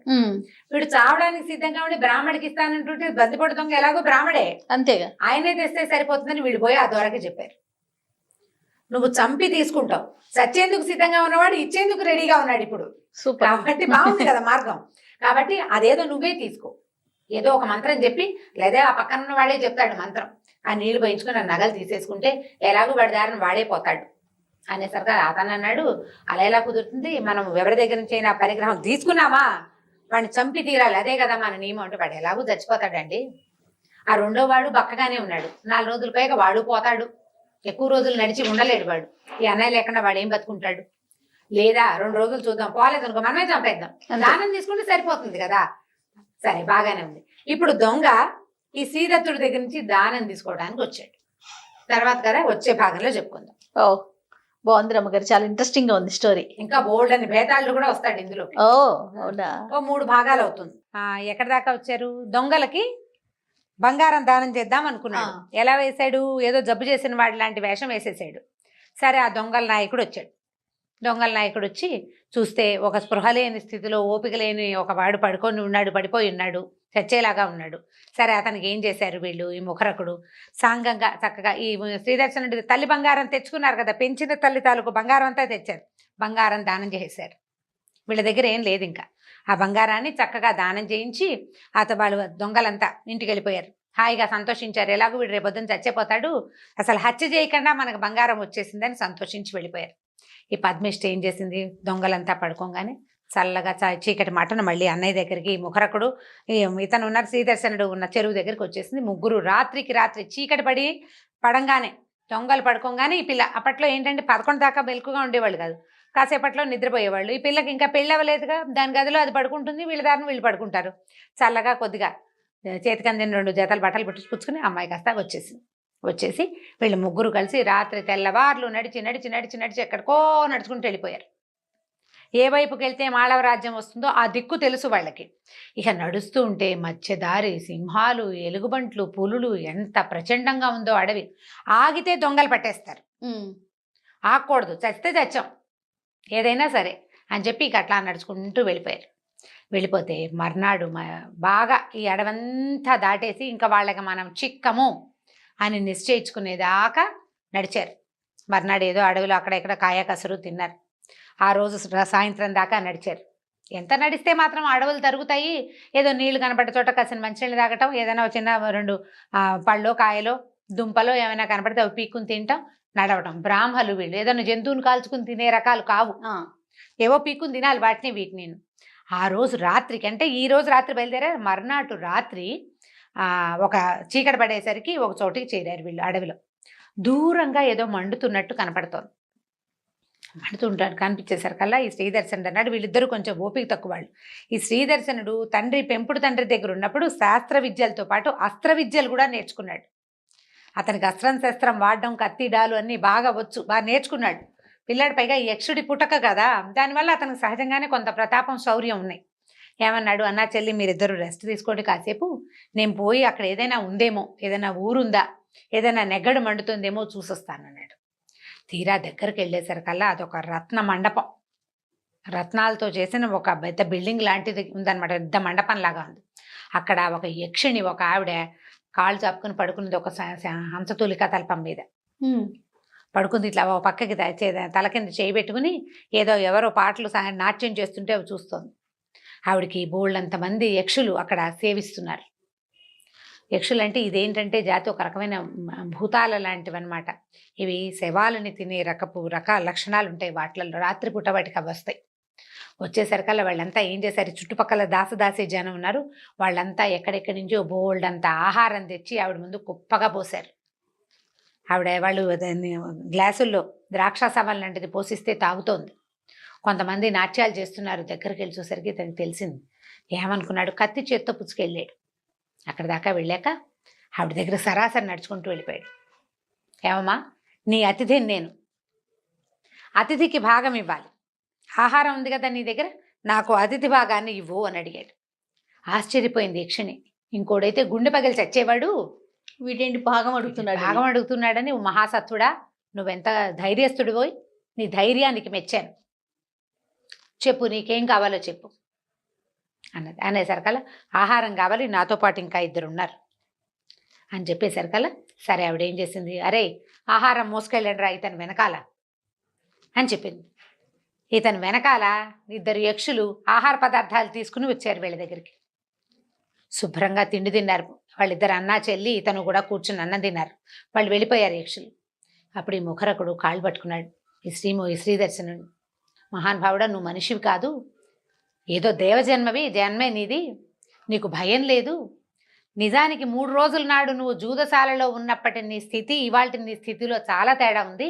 Speaker 2: వీడు చావడానికి సిద్ధంగా ఉండి బ్రాహ్మడికి ఇస్తానంటుంటే బందిపోటు దొంగ ఎలాగో బ్రాహ్మడే, అంతేగా, ఆయనే తెస్తే సరిపోతుందని వీడు పోయి ఆ దొరకి చెప్పారు. నువ్వు చంపి తీసుకుంటావు, చచ్చేందుకు సిద్ధంగా ఉన్నవాడు ఇచ్చేందుకు రెడీగా ఉన్నాడు ఇప్పుడు, కాబట్టి బాగుంది కదా మార్గం, కాబట్టి అదేదో నువ్వే తీసుకో, ఏదో ఒక మంత్రం చెప్పి, లేదా ఆ పక్కన ఉన్న వాడే చెప్తాడు మంత్రం, ఆ నీళ్లు పోయించుకుని ఆ నగలు తీసేసుకుంటే ఎలాగో వాడి దారిని వాడే పోతాడు అనేసరికి అతను అన్నాడు, అలా ఎలా కుదురుతుంది, మనం ఎవరి దగ్గర నుంచి అయినా పరిగ్రహం తీసుకున్నామా వాడిని చంపి తీరాలి, అదే కదా మన నియమం అంటే, వాడు ఎలాగూ చచ్చిపోతాడండి, ఆ రెండో వాడు బక్కగానే ఉన్నాడు, 4 రోజుల పైగా వాడు పోతాడు, ఎక్కువ రోజులు నడిచి ఉండలేడు వాడు, ఈ అన్నయ్య లేకుండా వాడు ఏం బతుకుంటాడు, లేదా 2 రోజులు చూద్దాం, పోలేదు అనుకో మనమే చంపేద్దాం, దానం తీసుకుంటే సరిపోతుంది కదా. సరే బాగానే ఉంది. ఇప్పుడు దొంగ ఈ శ్రీదత్తుడి దగ్గర నుంచి దానం తీసుకోవడానికి వచ్చాడు. తర్వాత కదా వచ్చే భాగంలో చెప్పుకుందాం.
Speaker 1: ఓ బాగుంది రమ్మగారు, చాలా ఇంట్రెస్టింగ్ గా ఉంది స్టోరీ.
Speaker 2: ఇంకా బోల్డ్ అని భేదాలు కూడా వస్తాడు ఇందులో.
Speaker 1: ఓ
Speaker 2: 3 భాగాలు అవుతుంది. ఎక్కడి దాకా వచ్చారు, దొంగలకి బంగారం దానం చేద్దాం అనుకున్నాడు. ఎలా వేశాడు, ఏదో జబ్బు చేసిన వాడి లాంటి వేషం వేసేసాడు. సరే ఆ దొంగల నాయకుడు వచ్చాడు. దొంగల నాయకుడు వచ్చి చూస్తే ఒక స్పృహ లేని స్థితిలో, ఓపిక లేని ఒక వాడు పడిపోయి ఉన్నాడు, చచ్చేలాగా ఉన్నాడు. సరే అతనికి ఏం చేశారు వీళ్ళు, ఈ ముఖరకుడు సాంగంగా చక్కగా ఈ శ్రీదర్శనుడి తల్లి బంగారం తెచ్చుకున్నారు కదా, పెంచిన తల్లి తాలూకు బంగారం అంతా తెచ్చారు, బంగారం దానం చేశారు. వీళ్ళ దగ్గర ఏం లేదు, ఇంకా ఆ బంగారాన్ని చక్కగా దానం చేయించి వాళ్ళు దొంగలంతా ఇంటికి వెళ్ళిపోయారు. హాయిగా సంతోషించారు, ఎలాగో వీడు రేపొద్దున చచ్చిపోతాడు, అసలు హత్య చేయకుండా మనకు బంగారం వచ్చేసిందని సంతోషించి వెళ్ళిపోయారు. ఈ పద్మిష్ట ఏం చేసింది, దొంగలంతా పడుకోగానే చల్లగా చీకటి మటను మళ్ళీ అన్నయ్య దగ్గరికి ముఖరకుడు ఇతను ఉన్నారు శ్రీదర్శనుడు ఉన్న చెరువు దగ్గరికి వచ్చేసింది. ముగ్గురు రాత్రికి రాత్రి చీకటి పడంగానే దొంగలు పడుకోగానే ఈ పిల్ల, అప్పట్లో ఏంటంటే 11 దాకా మెలకుగా ఉండేవాళ్ళు కాదు, కాసేపట్లో నిద్రపోయేవాళ్ళు. ఈ పిల్లకి ఇంకా పెళ్ళి అవ్వలేదుగా, దాని గదిలో అది పడుకుంటుంది, వీళ్ళ దారిని వీళ్ళు పడుకుంటారు. చల్లగా కొద్దిగా చేతికి అందిన 2 జతలు బట్టలు పుచ్చుకుని అమ్మాయి కాస్త వచ్చేసి వీళ్ళు ముగ్గురు కలిసి రాత్రి తెల్లవార్లు నడిచి ఎక్కడికో నడుచుకుంటూ వెళ్ళిపోయారు. ఏ వైపుకి వెళ్తే మాళవ రాజ్యం వస్తుందో ఆ దిక్కు తెలుసు వాళ్ళకి. ఇక నడుస్తూ ఉంటే మధ్యదారి సింహాలు, ఎలుగుబంట్లు, పులులు, ఎంత ప్రచండంగా ఉందో అడవి. ఆగితే దొంగలు పట్టేస్తారు, ఆగకూడదు, చస్తే చచ్చాం ఏదైనా సరే అని చెప్పి ఇక అట్లా నడుచుకుంటూ వెళ్ళిపోయారు. వెళ్ళిపోతే మర్నాడు బాగా ఈ అడవంతా దాటేసి ఇంకా వాళ్ళకి మనం చిక్కము అని నిశ్చయించుకునేదాకా నడిచారు. మర్నాడు ఏదో అడవిలో అక్కడ ఇక్కడ కాయ కసరు తిన్నారు. ఆ రోజు సాయంత్రం దాకా నడిచారు. ఎంత నడిస్తే మాత్రం అడవులు తరుగుతాయి, ఏదో నీళ్లు కనపడే చోట కాసిన మంచినీళ్ళు తాగటం, ఏదైనా చిన్న 2 పళ్ళో కాయలో దుంపలో ఏమైనా కనపడితే అవి పీక్కుని తింటాం, నడవటం. బ్రాహ్మలు వీళ్ళు ఏదైనా జంతువుని కాల్చుకుని తినే రకాలు కావు, ఏవో పీక్కుని తినాలి వాటిని వీటిని. ఆ రోజు రాత్రికి, అంటే ఈ రోజు రాత్రి బయలుదేరారు, మర్నాడు రాత్రి ఒక చీకటి పడేసరికి ఒక చోటికి చేరారు వీళ్ళు. అడవిలో దూరంగా ఏదో మండుతున్నట్టు కనపడుతోంది. మండుతుంటాడు కనిపించేసరికల్లా ఈ శ్రీదర్శనుడు అన్నాడు, వీళ్ళిద్దరూ కొంచెం ఓపిక తక్కువ వాళ్ళు. ఈ శ్రీదర్శనుడు పెంపుడు తండ్రి దగ్గర ఉన్నప్పుడు శాస్త్ర విద్యలతో పాటు అస్త్ర విద్యలు కూడా నేర్చుకున్నాడు. అతనికి అస్త్రం శస్త్రం వాడడం, కత్తి డాలు అన్నీ బాగా వచ్చు, బాగా నేర్చుకున్నాడు పిల్లాడు. పైగా ఈ యక్షుడి పుటక కదా, దానివల్ల అతనికి సహజంగానే కొంత ప్రతాపం, శౌర్యం ఉన్నాయి. ఏమన్నాడు, అన్నా చెల్లి మీరిద్దరూ రెస్ట్ తీసుకోండి కాసేపు, నేను పోయి అక్కడ ఏదైనా ఉందేమో, ఏదైనా ఊరుందా, ఏదైనా నెగ్గడు మండుతుందేమో చూసొస్తానన్నాడు. తీరా దగ్గరికి వెళ్ళేసరికల్లా అదొక రత్న మండపం, రత్నాలతో చేసిన ఒక పెద్ద బిల్డింగ్ లాంటిది ఉందన్నమాట, పెద్ద మండపం లాగా ఉంది. అక్కడ ఒక యక్షిణి, ఒక ఆవిడ కాళ్ళు చాపుకుని పడుకున్నది, ఒక హంసతూలిక తల్పం మీద పడుకుంది. ఇట్లా ఒక పక్కకి తల కింద చేయి పెట్టుకుని ఏదో ఎవరో పాటలు నాట్యం చేస్తుంటే అవి చూస్తోంది. ఆవిడికి బోళ్ళంతమంది యక్షులు అక్కడ సేవిస్తున్నారు. యక్షులు అంటే ఇదేంటంటే జాతి ఒక రకమైన భూతాల లాంటివి అనమాట. ఇవి శవాలని తినే రకాల లక్షణాలు ఉంటాయి వాటిల్లో. రాత్రిపూట వాటికి అవి వస్తాయి. వచ్చేసరికల్లా వాళ్ళంతా ఏం చేశారు, చుట్టుపక్కల దాసదాసి జనం ఉన్నారు, వాళ్ళంతా ఎక్కడెక్కడి నుంచో బోల్డంతా ఆహారం తెచ్చి ఆవిడ ముందు కుప్పగా పోశారు. వాళ్ళు గ్లాసుల్లో ద్రాక్షాసమం లాంటిది పోసిస్తే తాగుతోంది. కొంతమంది నాట్యాలు చేస్తున్నారు. దగ్గరికి వెళ్ళి చూసరికి తనకి తెలిసింది. ఏమనుకున్నాడు, కత్తి చేత్తో పుచ్చుకెళ్ళాడు. అక్కడ దాకా వెళ్ళాక ఆవిడ దగ్గర సరాసరి నడుచుకుంటూ వెళ్ళిపోయాడు. ఏమమ్మా, నీ అతిథిని నేను, అతిథికి భాగం ఇవ్వాలి, ఆహారం ఉంది కదా నీ దగ్గర, నాకు అతిథి భాగాన్ని ఇవ్వు అని అడిగాడు. ఆశ్చర్యపోయింది యక్షిణి. ఇంకోడైతే గుండె పగిలి చచ్చేవాడు,
Speaker 1: వీటేంటి భాగం
Speaker 2: అడుగుతున్నాడని, మహాసత్తుడా, నువ్వెంత ధైర్యస్తుడు పోయి, నీ ధైర్యానికి మెచ్చాను, చెప్పు నీకేం కావాలో చెప్పు అన్నది. అనేసరికల్లా ఆహారం కావాలి, నాతో పాటు ఇంకా 2 ఉన్నారు అని చెప్పేసరికల్లా సరే ఆవిడ ఏం చేసింది, అరే ఆహారం మోసుకెళ్ళండి రా ఇతను వెనకాల అని చెప్పింది. ఇతను వెనకాల 2 యక్షులు ఆహార పదార్థాలు తీసుకుని వచ్చారు వీళ్ళ దగ్గరికి. శుభ్రంగా తిండి తిన్నారు వాళ్ళిద్దరు, అన్నా చెల్లి. ఇతను కూడా కూర్చుని అన్నం తిన్నారు. వాళ్ళు వెళ్ళిపోయారు యక్షులు. అప్పుడు ఈ ముఖరకుడు కాళ్ళు పట్టుకున్నాడు ఈ శ్రీదర్శనుడు. మహానుభావుడా, నువ్వు మనిషివి కాదు, ఏదో దేవజన్మవి, జన్మే నీది, నీకు భయం లేదు. నిజానికి 3 రోజుల నాడు నువ్వు జూదశాలలో ఉన్నప్పటి నీ స్థితి ఇవాళ నీ స్థితిలో చాలా తేడా ఉంది.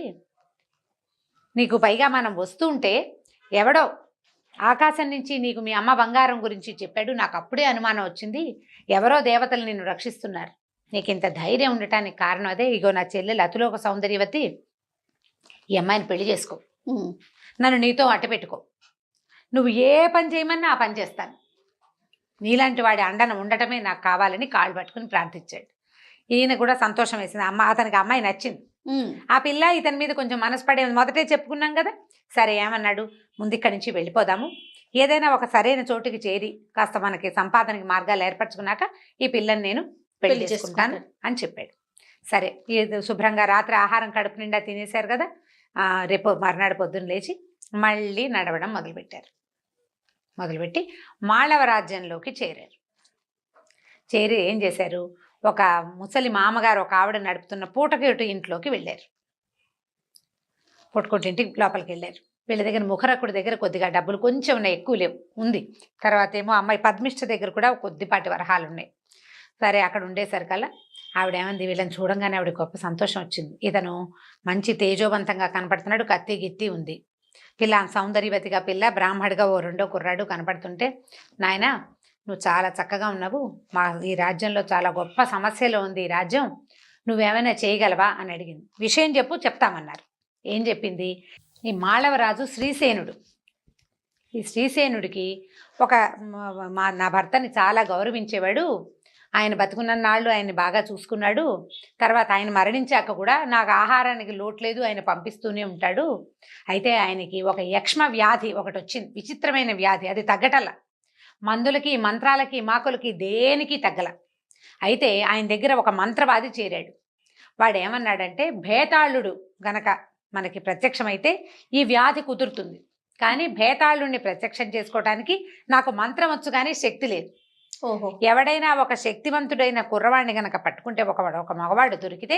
Speaker 2: నీకు పైగా మనం వస్తుంటే ఎవడో ఆకాశం నుంచి నీకు మీ అమ్మ బంగారం గురించి చెప్పాడు, నాకు అప్పుడే అనుమానం వచ్చింది, ఎవరో దేవతలు నిన్ను రక్షిస్తున్నారు. నీకు ఇంత ధైర్యం ఉండటానికి కారణం అదే. ఇగో నా చెల్లెలు అతిలోక సౌందర్యవతి, ఈ అమ్మాయిని పెళ్లి చేసుకో, నన్ను నీతో అట్టపెట్టుకో, నువ్వు ఏ పని చేయమన్నా ఆ పని చేస్తాను, నీలాంటి వాడి అండన ఉండటమే నాకు కావాలని కాళ్ళు పట్టుకుని ప్రార్థించాడు. ఈయన కూడా సంతోషం వేసింది. అతనికి అమ్మాయి నచ్చింది. ఆ పిల్ల ఇతని మీద కొంచెం మనసు పడే మొదటే చెప్పుకున్నాం కదా. సరే ఏమన్నాడు, ముందు ఇక్కడి నుంచి వెళ్ళిపోదాము, ఏదైనా ఒక సరైన చోటుకి చేరి కాస్త మనకి సంపాదనకి మార్గాలు ఏర్పరచుకున్నాక ఈ పిల్లని నేను పెళ్లి చేసుకుంటాను అని చెప్పాడు. సరే శుభ్రంగా రాత్రి ఆహారం కడుపు నిండా తినేశారు కదా. రేపు మర్నాడు పొద్దున్న లేచి మళ్ళీ నడవడం మొదలుపెట్టి మాళవ రాజ్యంలోకి చేరారు. చేరి ఏం చేశారు, ఒక ముసలి మామగారు ఒక ఆవిడ నడుపుతున్న పూటకేటు ఇంట్లోకి వెళ్ళారు. పూటకోటింటికి లోపలికి వెళ్ళారు. వీళ్ళ దగ్గర ముఖరకుడి దగ్గర కొద్దిగా డబ్బులు కొంచెం ఉన్నాయి, ఎక్కువ లేవు, ఉంది. తర్వాత ఏమో అమ్మాయి పద్మిష్ట దగ్గర కూడా కొద్దిపాటి వరహాలు ఉన్నాయి. సరే అక్కడ ఉండేసరికల్లా ఆవిడ ఏమంది, వీళ్ళని చూడంగానే ఆవిడ గొప్ప సంతోషం వచ్చింది. ఇతను మంచి తేజోవంతంగా కనపడుతున్నాడు, కత్తి గిత్తి ఉంది, పిల్ల సౌందర్యవతిగా పిల్ల, బ్రాహ్మడిగా ఓ 2వ కుర్రాడు కనపడుతుంటే, నాయన నువ్వు చాలా చక్కగా ఉన్నావు, మా ఈ రాజ్యంలో చాలా గొప్ప సమస్యలో ఉంది ఈ రాజ్యం, నువ్వేమైనా చేయగలవా అని అడిగింది. విషయం చెప్పు, చెప్తామన్నారు. ఏం చెప్పింది, ఈ మాళవరాజు శ్రీసేనుడు ఈ శ్రీసేనుడికి ఒక నా భర్తని చాలా గౌరవించేవాడు, ఆయన బతుకున్న నాళ్ళు ఆయన్ని బాగా చూసుకున్నాడు, తర్వాత ఆయన మరణించాక కూడా నాకు ఆహారానికి లోటు లేదు, ఆయన పంపిస్తూనే ఉంటాడు. అయితే ఆయనకి ఒక యక్ష్మ వ్యాధి ఒకటి వచ్చింది, విచిత్రమైన వ్యాధి, అది తగ్గటల, మందులకి మంత్రాలకి మాకులకి దేనికి తగ్గల. అయితే ఆయన దగ్గర ఒక మంత్రవాది చేరాడు. వాడు ఏమన్నాడంటే, భేతాళుడు గనక మనకి ప్రత్యక్షమైతే ఈ వ్యాధి కుదురుతుంది, కానీ భేతాళుడిని ప్రత్యక్షం చేసుకోవటానికి నాకు మంత్రం వచ్చు కానీ శక్తి లేదు.
Speaker 1: ఓహో.
Speaker 2: ఎవడైనా ఒక శక్తివంతుడైన కుర్రవాడిని గనక పట్టుకుంటే, ఒక మగవాడు దొరికితే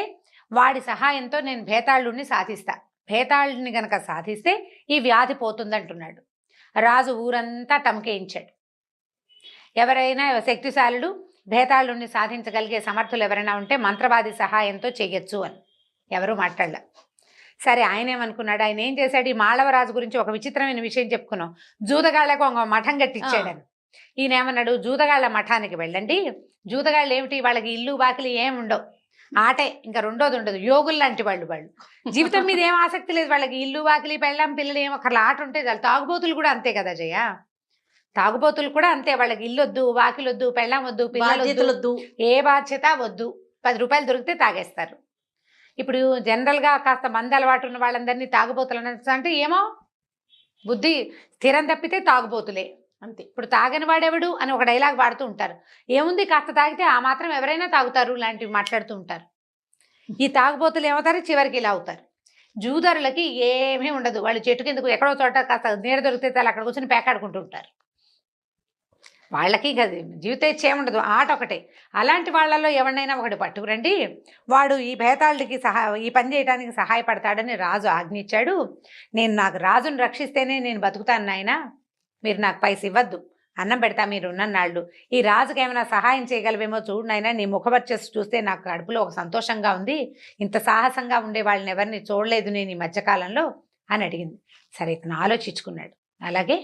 Speaker 2: వాడి సహాయంతో నేను భేతాళుడిని సాధిస్తా, భేతాళుడిని గనక సాధిస్తే ఈ వ్యాధి పోతుందంటున్నాడు. రాజు ఊరంతా టమకేయించాడు. ఎవరైనా శక్తిశాలుడు భేతాళుడిని సాధించగలిగే సమర్థులు ఎవరైనా ఉంటే మంత్రవాది సహాయంతో చెయ్యొచ్చు అని. ఎవరు మాట్లాడలే. సరే, ఆయన ఏమనుకున్నాడు, ఆయన ఏం చేశాడు, ఈ మాళవరాజు గురించి ఒక విచిత్రమైన విషయం చెప్పుకున్నాం, జూదగాళ్లకు ఒక మఠం కట్టించాడని. ఈయన ఏమన్నాడు, జూదగాళ్ల మఠానికి వెళ్ళండి, జూదగాళ్ళు ఏమిటి, వాళ్ళకి ఇల్లు బాకిలి ఏమి ఉండవు, ఆటే, ఇంకా రెండోది ఉండదు, యోగులు లాంటి వాళ్ళు, జీవితం మీద ఏం ఆసక్తి లేదు వాళ్ళకి, ఇల్లు బాకిలి పెళ్ళాం పిల్లలు ఏమో ఒకళ్ళ ఆట ఉంటే చాలు. తాగుబోతులు కూడా అంతే కదా జయ, తాగుబోతులు కూడా అంతే, వాళ్ళకి ఇల్లు వద్దు, వాకిలొద్దు, పెళ్ళాం వద్దు, పిల్లలు, ఏ బాధ్యత వద్దు, 10 రూపాయలు దొరికితే తాగేస్తారు. ఇప్పుడు జనరల్గా కాస్త మంది అలవాటు ఉన్న వాళ్ళందరినీ తాగుబోతులు అంటే ఏమో బుద్ధి స్థిరం తప్పితే తాగుబోతులే అంతే. ఇప్పుడు తాగని వాడెవడు అని ఒక డైలాగ్ వాడుతూ ఉంటారు. ఏముంది, కాస్త తాగితే ఆ మాత్రం ఎవరైనా తాగుతారు లాంటివి మాట్లాడుతూ ఉంటారు. ఈ తాగుబోతులు ఏమవుతారు, చివరికి ఇలా అవుతారు. జూదరులకి ఏమీ ఉండదు, వాళ్ళు చెట్టు కిందకు ఎక్కడో చోట కాస్త నీడ దొరికితే చాలు అక్కడ కూర్చొని పేకాడుకుంటూ ఉంటారు. వాళ్ళకి కదా జీవితేచ్ఛ ఏముండదు, ఆట ఒకటే. అలాంటి వాళ్ళల్లో ఎవరినైనా ఒకటి పట్టుకురండి, వాడు ఈ భేతాళుడికి ఈ పని చేయడానికి సహాయపడతాడని రాజు ఆజ్ఞించాడు. నాకు రాజును రక్షిస్తేనే నేను బతుకుతాను నాయన, మీరు నాకు పైస ఇవ్వద్దు, అన్నం పెడతా మీరు ఉన్నన్నాళ్ళు, ఈ రాజుకి ఏమైనా సహాయం చేయగలవేమో చూడు నాయన, నీ ముఖవర్చస్సు చూస్తే నాకు కడుపులో ఒక సంతోషంగా ఉంది, ఇంత సాహసంగా ఉండే వాళ్ళని ఎవరిని చూడలేదు నేను ఈ మధ్యకాలంలో అని అడిగింది. సరే, ఇతను ఆలోచించుకున్నాడు. అలాగే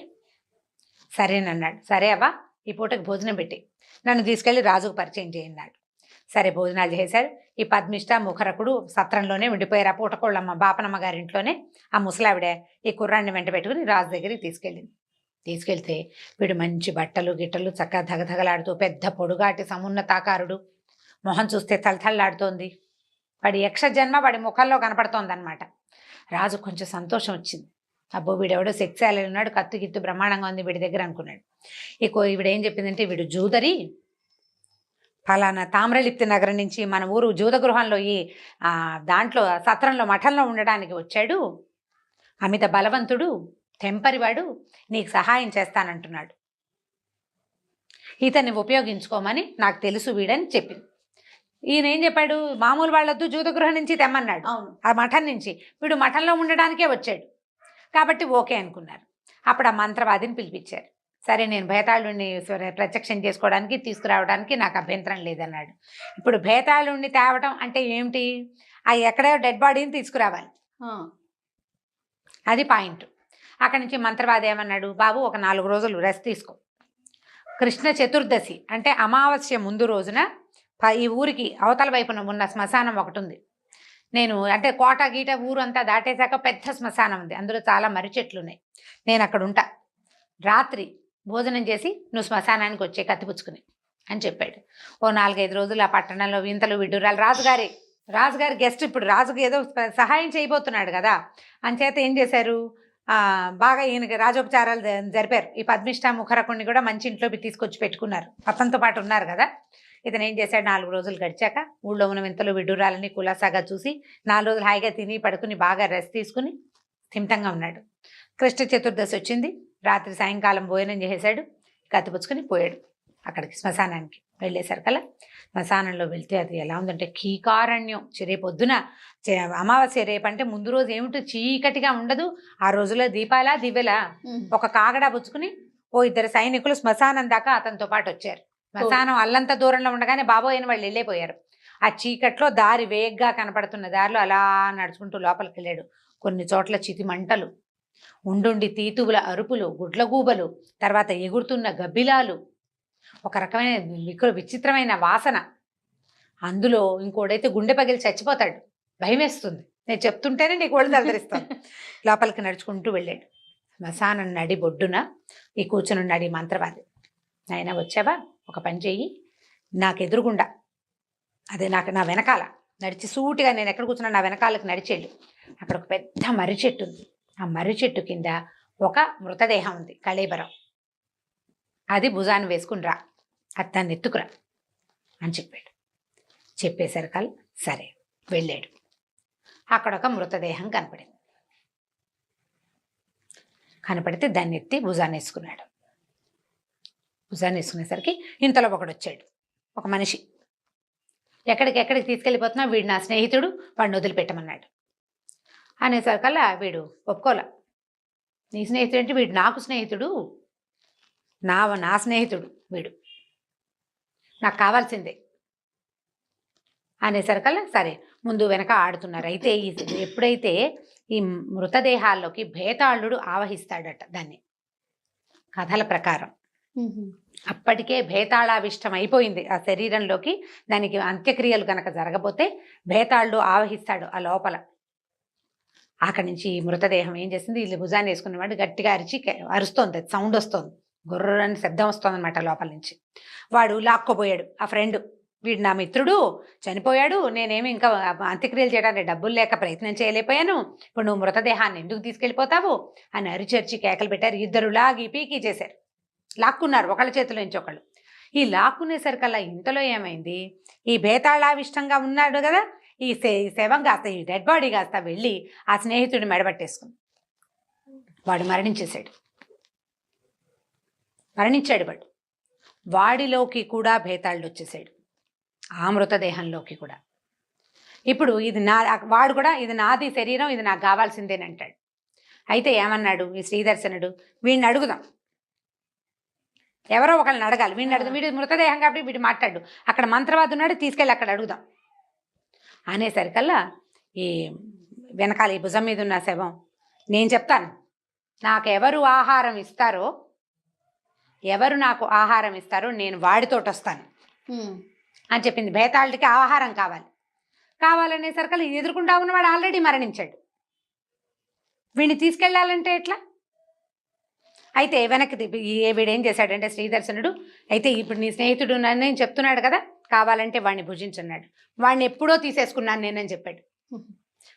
Speaker 2: సరేనన్నాడు. సరే అవ్వ, ఈ పూటకి భోజనం పెట్టి నన్ను తీసుకెళ్లి రాజుకు పరిచయం చేయన్నాడు. సరే, భోజనాలు చేశారు. ఈ పద్మిష్ట ముఖరకుడు సత్రంలోనే ఉండిపోయారు. ఆ పూటకోళ్ళమ్మ బాపనమ్మ గారింట్లోనే ఆ ముసలావిడ ఈ కుర్రాన్ని వెంట పెట్టుకుని రాజు దగ్గరికి తీసుకెళ్ళింది. తీసుకెళ్తే వీడు మంచి బట్టలు గిట్టలు చక్కగా ధగధగలాడుతూ, పెద్ద పొడుగాటి సమున్నతాకారుడు, మొహం చూస్తే తలతల్లాడుతోంది. వాడి యక్షజన్మ వాడి ముఖంలో కనపడుతోందనమాట. రాజు కొంచెం సంతోషం వచ్చింది. అబ్బో, వీడెవడో సెక్సాలి ఉన్నాడు, కత్తి గిత్తు బ్రహ్మాండంగా ఉంది వీడి దగ్గర అనుకున్నాడు. ఈవిడేం చెప్పిందంటే, వీడు జూదరి, ఫలానా తామ్రలిప్తి నగరం నుంచి మన ఊరు జూదగృహంలో ఈ దాంట్లో సత్రంలో మఠంలో ఉండడానికి వచ్చాడు, అమిత బలవంతుడు, తెంపరివాడు, నీకు సహాయం చేస్తానంటున్నాడు, ఇతన్ని ఉపయోగించుకోమని నాకు తెలుసు వీడని చెప్పింది. ఈయన ఏం చెప్పాడు, మామూలు వాళ్ళొద్దు, జూదగృహం నుంచి తెమ్మన్నాడు, ఆ మఠం నుంచి. వీడు మఠంలో ఉండడానికే వచ్చాడు కాబట్టి ఓకే అనుకున్నారు. అప్పుడు ఆ మంత్రవాదిని పిలిపించారు. సరే, నేను భేతాళుడిని ప్రత్యక్షం చేసుకోవడానికి తీసుకురావడానికి నాకు అభ్యంతరం లేదన్నాడు. ఇప్పుడు భేతాళుడిని తేవటం అంటే ఏమిటి, ఎక్కడో డెడ్ బాడీని తీసుకురావాలి, అది పాయింట్. అక్కడి నుంచి మంత్రవాది ఏమన్నాడు, బాబు ఒక 4 రోజులు రెస్ట్ తీసుకో, కృష్ణ చతుర్దశి అంటే అమావాస్య ముందు రోజున ఈ ఊరికి అవతల వైపున ఉన్న శ్మశానం ఒకటి ఉంది. నేను అంటే కోట గీట ఊరు అంతా దాటేశాక పెద్ద శ్మశానం ఉంది, అందులో చాలా మర్రి చెట్లు ఉన్నాయి, నేను అక్కడ ఉంటా, రాత్రి భోజనం చేసి నువ్వు శ్మశానానికి వచ్చే కత్తిపుచ్చుకుని అని చెప్పాడు. ఓ 4-5 రోజులు ఆ పట్టణంలో వింతలు విడ్డూరాలు. రాజుగారి గెస్ట్ ఇప్పుడు రాజుకి ఏదో సహాయం చేయబోతున్నాడు కదా, అంచేత ఏం చేశారు, బాగా ఈయనకి రాజోపచారాలు జరిపారు. ఈ పద్మిష్ట ముఖరకుణ్ణి కూడా మంచి ఇంట్లోకి తీసుకొచ్చి పెట్టుకున్నారు, అతనితో పాటు ఉన్నారు కదా. ఇతను ఏం చేశాడు, 4 రోజులు గడిచాక ఊళ్ళో ఉన్న వింతలు విడ్డూరాలని కులాసాగా చూసి 4 రోజులు హాయిగా తిని పడుకుని బాగా రెస్ట్ తీసుకుని స్థిమితంగా ఉన్నాడు. కృష్ణ చతుర్దశి వచ్చింది, రాత్రి సాయంకాలం భోజనం చేసేశాడు, కత్తిపుచ్చుకొని పోయాడు అక్కడికి శ్మశానానికి. వెళ్ళేసరి కల్లా శ్మశానంలో వెళ్తే అది ఎలా ఉందంటే కీకారణ్యం. రేపొద్దున అమావాస్య, రేపంటే ముందు రోజు ఏమిటో చీకటిగా ఉండదు, ఆ రోజులో దీపాలా దివ్వెలా. ఒక కాగడా పుచ్చుకుని 2 సైనికులు శ్మశానం దాకా అతనితో పాటు వచ్చారు. శ్మశానం అల్లంత దూరంలో ఉండగానే బాబోయని వాళ్ళు వెళ్ళిపోయారు. ఆ చీకట్లో దారి వేగ్గా కనపడుతున్న దారిలో అలా నడుచుకుంటూ లోపలికి వెళ్ళాడు. కొన్ని చోట్ల చితి మంటలు, ఉండుండి తీతువుల అరుపులు, గుడ్లగూబలు, తర్వాత ఎగురుతున్న గబ్బిలాలు, ఒక రకమైన విచిత్రమైన వాసన. అందులో ఇంకోడైతే గుండె పగిలి చచ్చిపోతాడు, భయం వేస్తుంది, నేను చెప్తుంటేనే నీకు ఒళ్ళు తలదరిస్తాను. లోపలికి నడుచుకుంటూ వెళ్ళాడు. శ్మశానం నడి బొడ్డున ఈ కూర్చునున్నాడు ఈ మంత్రవాది. నాయన వచ్చావా, ఒక పని చెయ్యి, నాకు ఎదురుగుండా అదే నా వెనకాల నడిచి సూటిగా నేను ఎక్కడ కూర్చున్నా నా వెనకాలకు నడిచేళ్ళు. అక్కడ ఒక పెద్ద మర్రి చెట్టు ఉంది. ఆ మర్రి చెట్టు కింద ఒక మృతదేహం ఉంది, కళేబరం. అది భుజాన్ని వేసుకుని రా, అది దాన్ని ఎత్తుకురా అని చెప్పాడు. చెప్పేసరికల్ సరే వెళ్ళాడు. అక్కడ ఒక మృతదేహం కనపడితే దాన్ని ఎత్తి భుజాన్ని వేసుకున్నాడు. భుజాన్ని వేసుకునేసరికి ఇంతలో ఒకడు వచ్చాడు, ఒక మనిషి. ఎక్కడికి తీసుకెళ్ళిపోతున్నా, వీడు నా స్నేహితుడు, వాడిని వదిలిపెట్టమన్నాడు. అనేసరికల్లా వీడు ఒప్పుకోలే. నీ స్నేహితుడు అంటే వీడు నాకు స్నేహితుడు, నా స్నేహితుడు వీడు, నాకు కావాల్సిందే అనేసరికల్లా సరే ముందు వెనక ఆడుతున్నారు. అయితే ఎప్పుడైతే ఈ మృతదేహాల్లోకి భేతాళుడు ఆవహిస్తాడట దాన్ని, కథల ప్రకారం అప్పటికే భేతాళావిష్టం అయిపోయింది ఆ శరీరంలోకి. దానికి అంత్యక్రియలు కనుక జరగబోతే భేతాళుడు ఆవహిస్తాడు ఆ లోపల. అక్కడి నుంచి మృతదేహం ఏం చేసింది, వీళ్ళు భుజాన్ని వేసుకున్నవాడు గట్టిగా అరుస్తోంది, సౌండ్ వస్తోంది, గుర్రని శబ్దం వస్తుంది అనమాట లోపల నుంచి. వాడు లాక్కోపోయాడు ఆ ఫ్రెండ్, వీడు నా మిత్రుడు చనిపోయాడు, నేనేమి ఇంకా అంత్యక్రియలు చేయడానికి డబ్బులు లేక ప్రయత్నం చేయలేకపోయాను, ఇప్పుడు నువ్వు మృతదేహాన్ని ఎందుకు తీసుకెళ్ళిపోతావు అని అరిచర్చి కేకలు పెట్టారు. ఇద్దరు లాగి పీకి చేశారు, లాక్కున్నారు ఒకళ్ళ చేతిలో నుంచి ఒకళ్ళు. ఈ లాక్కునేసరికల్లా ఇంతలో ఏమైంది, ఈ భేతాళావిష్టంగా ఉన్నాడు కదా, ఈ శవం కాస్త, ఈ డెడ్ బాడీ కాస్త వెళ్ళి ఆ స్నేహితుడిని మెడబట్టేసుకుంది. వాడు మరణించాడు. వాడిలోకి కూడా భేతాళుడు వచ్చేసాడు, ఆ మృతదేహంలోకి కూడా. ఇప్పుడు ఇది వాడు కూడా ఇది నాది శరీరం, ఇది నాకు కావాల్సిందేనంటాడు. అయితే ఏమన్నాడు ఈ శ్రీదర్శనుడు, వీడిని అడుగుదాం, ఎవరో ఒకళ్ళని అడగాలి, వీడిని అడుగుదాం, వీడి మృతదేహం కాబట్టి వీడు మాట్లాడు, అక్కడ మంత్రవాది ఉన్నాడు, తీసుకెళ్ళి అక్కడ అడుగుదాం అనేసరికల్లా ఈ వెనకాల ఈ భుజం మీద ఉన్న శవం, నేను చెప్తాను, నాకెవరు ఆహారం ఇస్తారో, ఎవరు నాకు ఆహారం ఇస్తారో నేను వాడితోటి వస్తాను అని చెప్పింది. భేతాళుడికి ఆహారం కావాలనేసరికల్లా ఎదురుకుండా ఉన్నవాడు ఆల్రెడీ మరణించాడు, వీడిని తీసుకెళ్ళాలంటే ఎట్లా? అయితే వెనక్కి వీడేం చేశాడంటే శ్రీదర్శనుడు, అయితే ఇప్పుడు నీ స్నేహితుడు నన్ను చెప్తున్నాడు కదా, కావాలంటే వాడిని భుజించున్నాడు, వాడిని ఎప్పుడో తీసేసుకున్నాను నేనని చెప్పాడు.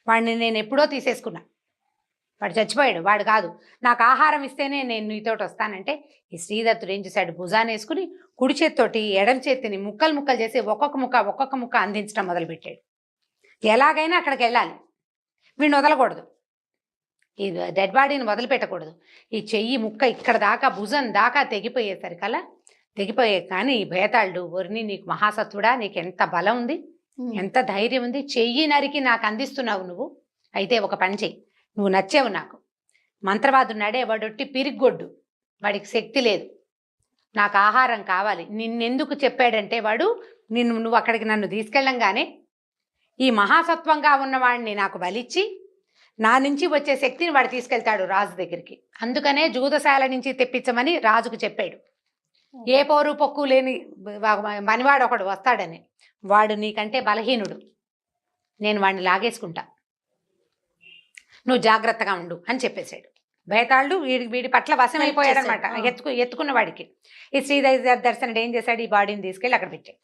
Speaker 2: వాడిని నేను ఎప్పుడో తీసేసుకున్నా, వాడు చచ్చిపోయాడు, వాడు కాదు, నాకు ఆహారం ఇస్తేనే నేను నీతోటి వస్తానంటే ఈ శ్రీదత్తుడు ఏం చేశాడు, భుజాన్ని వేసుకుని కుడి చేతితోటి ఎడం చేతిని ముక్కలు చేసి ఒక్కొక్క ముక్క అందించడం మొదలుపెట్టాడు. ఎలాగైనా అక్కడికి వెళ్ళాలి, వీడిని వదలకూడదు, ఈ డెడ్ బాడీని వదిలిపెట్టకూడదు. ఈ చెయ్యి ముక్క ఇక్కడ దాకా భుజం దాకా తెగిపోయే కానీ ఈ భేతాళుడు, ఒరిని నీకు మహాసత్వుడా, నీకు ఎంత బలం ఉంది, ఎంత ధైర్యం ఉంది, చెయ్యి నరికి నాకు అందిస్తున్నావు నువ్వు, అయితే ఒక పని చెయ్యి, నువ్వు నచ్చావు నాకు, మంత్రవాదున్నాడే వాడొట్టి పిరిగ్గొడ్డు, వాడికి శక్తి లేదు, నాకు ఆహారం కావాలి, నిన్నెందుకు చెప్పాడంటే వాడు నువ్వు అక్కడికి నన్ను తీసుకెళ్ళంగానే ఈ మహాసత్వంగా ఉన్నవాడిని నాకు బలిచ్చి నా నుంచి వచ్చే శక్తిని వాడు తీసుకెళ్తాడు రాజు దగ్గరికి, అందుకనే జూదశాల నుంచి తెప్పించమని రాజుకు చెప్పాడు. ఏ పోరు పొక్కు లేని మనివాడు ఒకడు వస్తాడని, వాడు నీకంటే బలహీనుడు, నేను వాడిని లాగేసుకుంటా, నువ్వు జాగ్రత్తగా ఉండు అని చెప్పేశాడు. భేతాళుడు వీడి పట్ల వశమైపోయాడు అనమాట, ఎత్తుకున్న వాడికి. ఈ శ్రీదర్శనుడు ఏం చేశాడు, ఈ బాడీని తీసుకెళ్ళి అక్కడ పెట్టాడు.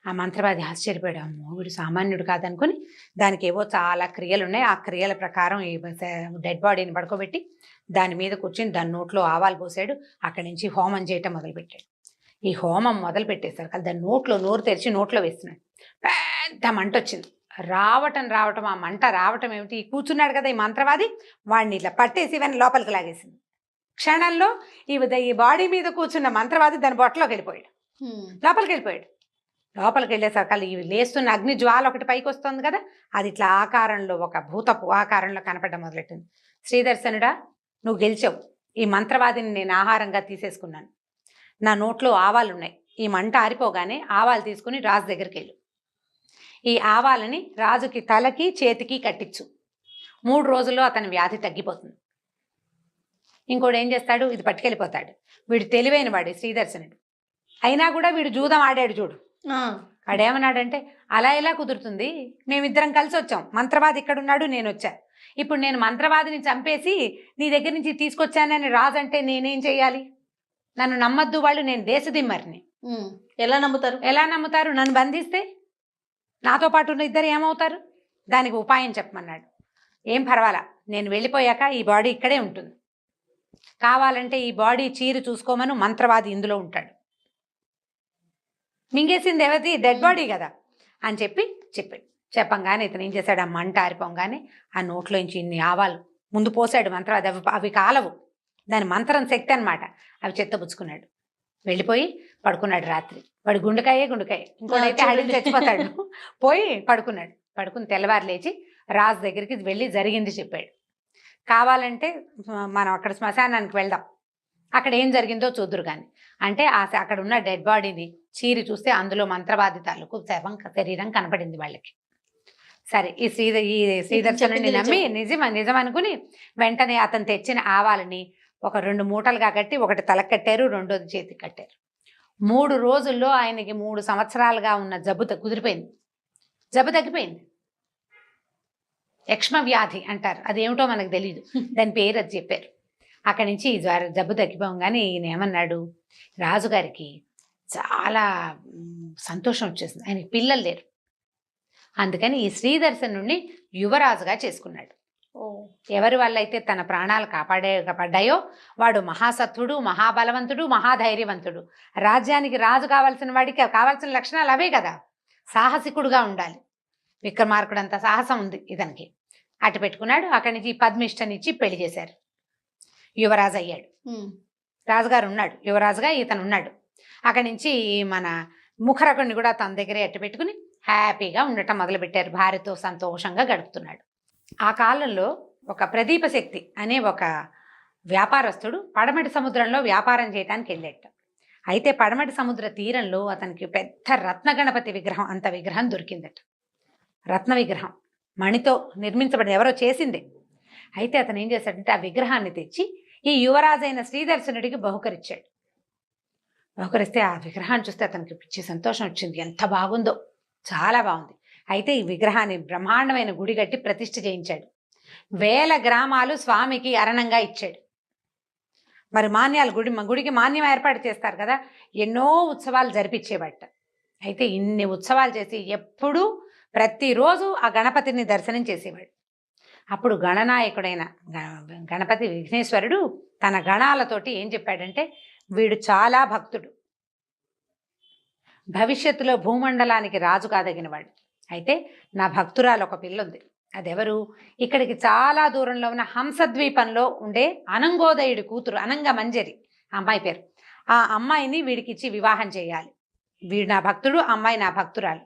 Speaker 2: ఆ మంత్రవాది ఆశ్చర్యపోయాడు, అమ్మో వీడు సామాన్యుడు కాదనుకుని దానికి ఏవో చాలా క్రియలు ఉన్నాయి, ఆ క్రియల ప్రకారం ఈ డెడ్ బాడీని పడుకోబెట్టి దాని మీద కూర్చొని దాని నోట్లో ఆవాలు పోసాడు. అక్కడి నుంచి హోమం చేయటం మొదలుపెట్టాడు. ఈ హోమం మొదలు పెట్టేసరికి దాని నోరు తెరిచి నోట్లో వేస్తున్నాడు. పెద్ద మంట వచ్చింది, రావటం ఆ మంట రావటం ఏమిటి, ఈ కూర్చున్నాడు కదా ఈ మంత్రవాది, వాడిని ఇట్లా పట్టేసి ఇవన్నీ లోపలికి లాగేసింది. క్షణంలో ఈ బాడీ మీద కూర్చున్న మంత్రవాది దాని బొట్టలోకి వెళ్ళిపోయాడు, లోపలికి వెళ్ళేసరికి ఇవి లేస్తున్న అగ్ని జ్వాల ఒకటి పైకి వస్తుంది కదా, అది ఇట్లా ఆకారంలో ఒక భూతపు ఆకారంలో కనపడడం మొదలెట్టింది. శ్రీదర్శనుడా, నువ్వు గెలిచావు, ఈ మంత్రవాదిని నేను ఆహారంగా తీసేసుకున్నాను, నా నోట్లో ఆవాలు ఉన్నాయి, ఈ మంట ఆరిపోగానే ఆవాలు తీసుకుని రాజు దగ్గరికి వెళ్ళు, ఈ ఆవాలని రాజుకి తలకి చేతికి కట్టించు, 3 రోజుల్లో అతని వ్యాధి తగ్గిపోతుంది. ఇంకోటి ఏం చేస్తాడు, ఇది పట్టుకెళ్ళిపోతాడు. వీడు తెలివైన వాడు శ్రీదర్శనుడు, అయినా కూడా వీడు జూదం ఆడాడు చూడు. వాడేమన్నాడంటే, అలా ఎలా కుదురుతుంది, మేమిద్దరం కలిసి వచ్చాం, మంత్రవాది ఇక్కడ ఉన్నాడు, నేను వచ్చా, ఇప్పుడు నేను మంత్రవాదిని చంపేసి నీ దగ్గర నుంచి తీసుకొచ్చానని రాజు అంటే నేనేం చేయాలి? నన్ను నమ్మద్దు వాళ్ళు, నేను దేశదిమ్మరిని.
Speaker 1: ఎలా నమ్ముతారు?
Speaker 2: ఎలా నమ్ముతారు? నన్ను బంధిస్తే నాతో పాటు ఉన్న ఇద్దరు ఏమవుతారు? దానికి ఉపాయం చెప్పమన్నాడు. ఏం పర్వాలా, నేను వెళ్ళిపోయాక ఈ బాడీ ఇక్కడే ఉంటుంది, కావాలంటే ఈ బాడీ చీరు చూసుకోమను, మంత్రవాది ఇందులో ఉంటాడు. మింగేసింది ఎవరిది? డెడ్ బాడీ కదా అని చెప్పాడు. చెప్పంగానే ఇతను ఏం చేశాడు, ఆ మంట ఆరిపోగానే ఆ నోట్లోంచి ఇన్ని ఆవాలు ముందు పోసాడు మంత్రవాది. అవి కాలవు, దాని మంత్రం శక్తి అనమాట. అవి చెత్తపుచ్చుకున్నాడు, వెళ్ళిపోయి పడుకున్నాడు. రాత్రి వాడు గుండెకాయ ఇంకోటైతే హడిని చచ్చిపోతాడు. పోయి పడుకుని తెల్లవారు లేచి రాజు దగ్గరికి వెళ్ళి జరిగింది చెప్పాడు. కావాలంటే మనం అక్కడ శ్మశానానికి వెళ్దాం, అక్కడ ఏం జరిగిందో చూద్దురు కానీ అంటే అక్కడ ఉన్న డెడ్ బాడీని చీరి చూస్తే అందులో మంత్రవాది తాలూకు శరీరం కనపడింది వాళ్ళకి. సరే, ఈ శ్రీదర్శనుడిని నమ్మి నిజం అనుకుని వెంటనే అతను తెచ్చిన ఆవాలని ఒక 2 మూటలుగా కట్టి, ఒకటి తలకు కట్టారు, రెండోది చేతికి కట్టారు. 3 రోజుల్లో ఆయనకి 3 సంవత్సరాలుగా ఉన్న జబ్బు కుదిరిపోయింది, జబ్బు తగ్గిపోయింది. యక్ష్మ వ్యాధి అంటారు, అదేమిటో మనకు తెలియదు, దాని పేరు అది చెప్పారు. అక్కడి నుంచి జబ్బు తగ్గిపోగానే ఈయన ఏమన్నాడు, రాజుగారికి చాలా సంతోషం వచ్చేసింది. ఆయనకి పిల్లలు లేరు, అందుకని ఈ శ్రీదర్శనుడిని యువరాజుగా చేసుకున్నాడు. ఎవరి వల్ల అయితే తన ప్రాణాలు కాపాడబడ్డాయో వాడు మహాసత్వుడు, మహాబలవంతుడు, మహాధైర్యవంతుడు. రాజ్యానికి రాజు కావాల్సిన వాడికి కావాల్సిన లక్షణాలు అవే కదా. సాహసికుడుగా ఉండాలి. విక్రమార్కుడు అంత సాహసం ఉంది ఇతనికి. అటు పెట్టుకున్నాడు. అక్కడి నుంచి పద్మిష్టనిచ్చి పెళ్లి చేశారు. యువరాజు అయ్యాడు. రాజుగారు ఉన్నాడు, యువరాజుగా ఇతను ఉన్నాడు. అక్కడి నుంచి మన ముఖరకుడిని కూడా తన దగ్గరే అట్టు పెట్టుకుని హ్యాపీగా ఉండటం మొదలుపెట్టారు. భార్యతో సంతోషంగా గడుపుతున్నాడు. ఆ కాలంలో ఒక ప్రదీప శక్తి అనే ఒక వ్యాపారస్తుడు పడమటి సముద్రంలో వ్యాపారం చేయడానికి వెళ్ళాట. అయితే పడమటి సముద్ర తీరంలో అతనికి పెద్ద రత్న గణపతి విగ్రహం, అంత విగ్రహం దొరికిందట. రత్న విగ్రహం, మణితో నిర్మించబడింది, ఎవరో చేసింది. అయితే అతను ఏం చేశాడంటే ఆ విగ్రహాన్ని తెచ్చి ఈ యువరాజైన శ్రీదర్శనుడికి బహుకరించాడు. బహుకరిస్తే ఆ విగ్రహాన్ని చూస్తే అతనికి పిచ్చి సంతోషం వచ్చింది. ఎంత బాగుందో, చాలా బాగుంది. అయితే ఈ విగ్రహాన్ని బ్రహ్మాండమైన గుడి కట్టి ప్రతిష్ఠ చేయించాడు. 1000 గ్రామాలు స్వామికి అరణంగా ఇచ్చాడు. మరి మాన్యాలు గుడికి మాన్యం ఏర్పాటు చేస్తారు కదా, ఎన్నో ఉత్సవాలు జరిపించేవాట. అయితే ఇన్ని ఉత్సవాలు చేసి ఎప్పుడూ ప్రతిరోజు ఆ గణపతిని దర్శనం చేసేవాడు. అప్పుడు గణనాయకుడైన గణపతి విఘ్నేశ్వరుడు తన గణాలతోటి ఏం చెప్పాడంటే, వీడు చాలా భక్తుడు, భవిష్యత్తులో భూమండలానికి రాజు కాదగినవాడు. అయితే నా భక్తురాలు ఒక పిల్ల ఉంది, అదెవరు? ఇక్కడికి చాలా దూరంలో ఉన్న హంసద్వీపంలో ఉండే అనంగోదయుడి కూతురు అనంగ మంజరి అమ్మాయి పేరు. ఆ అమ్మాయిని వీడికి ఇచ్చి వివాహం చేయాలి. వీడు నా భక్తుడు, అమ్మాయి నా భక్తురాలు,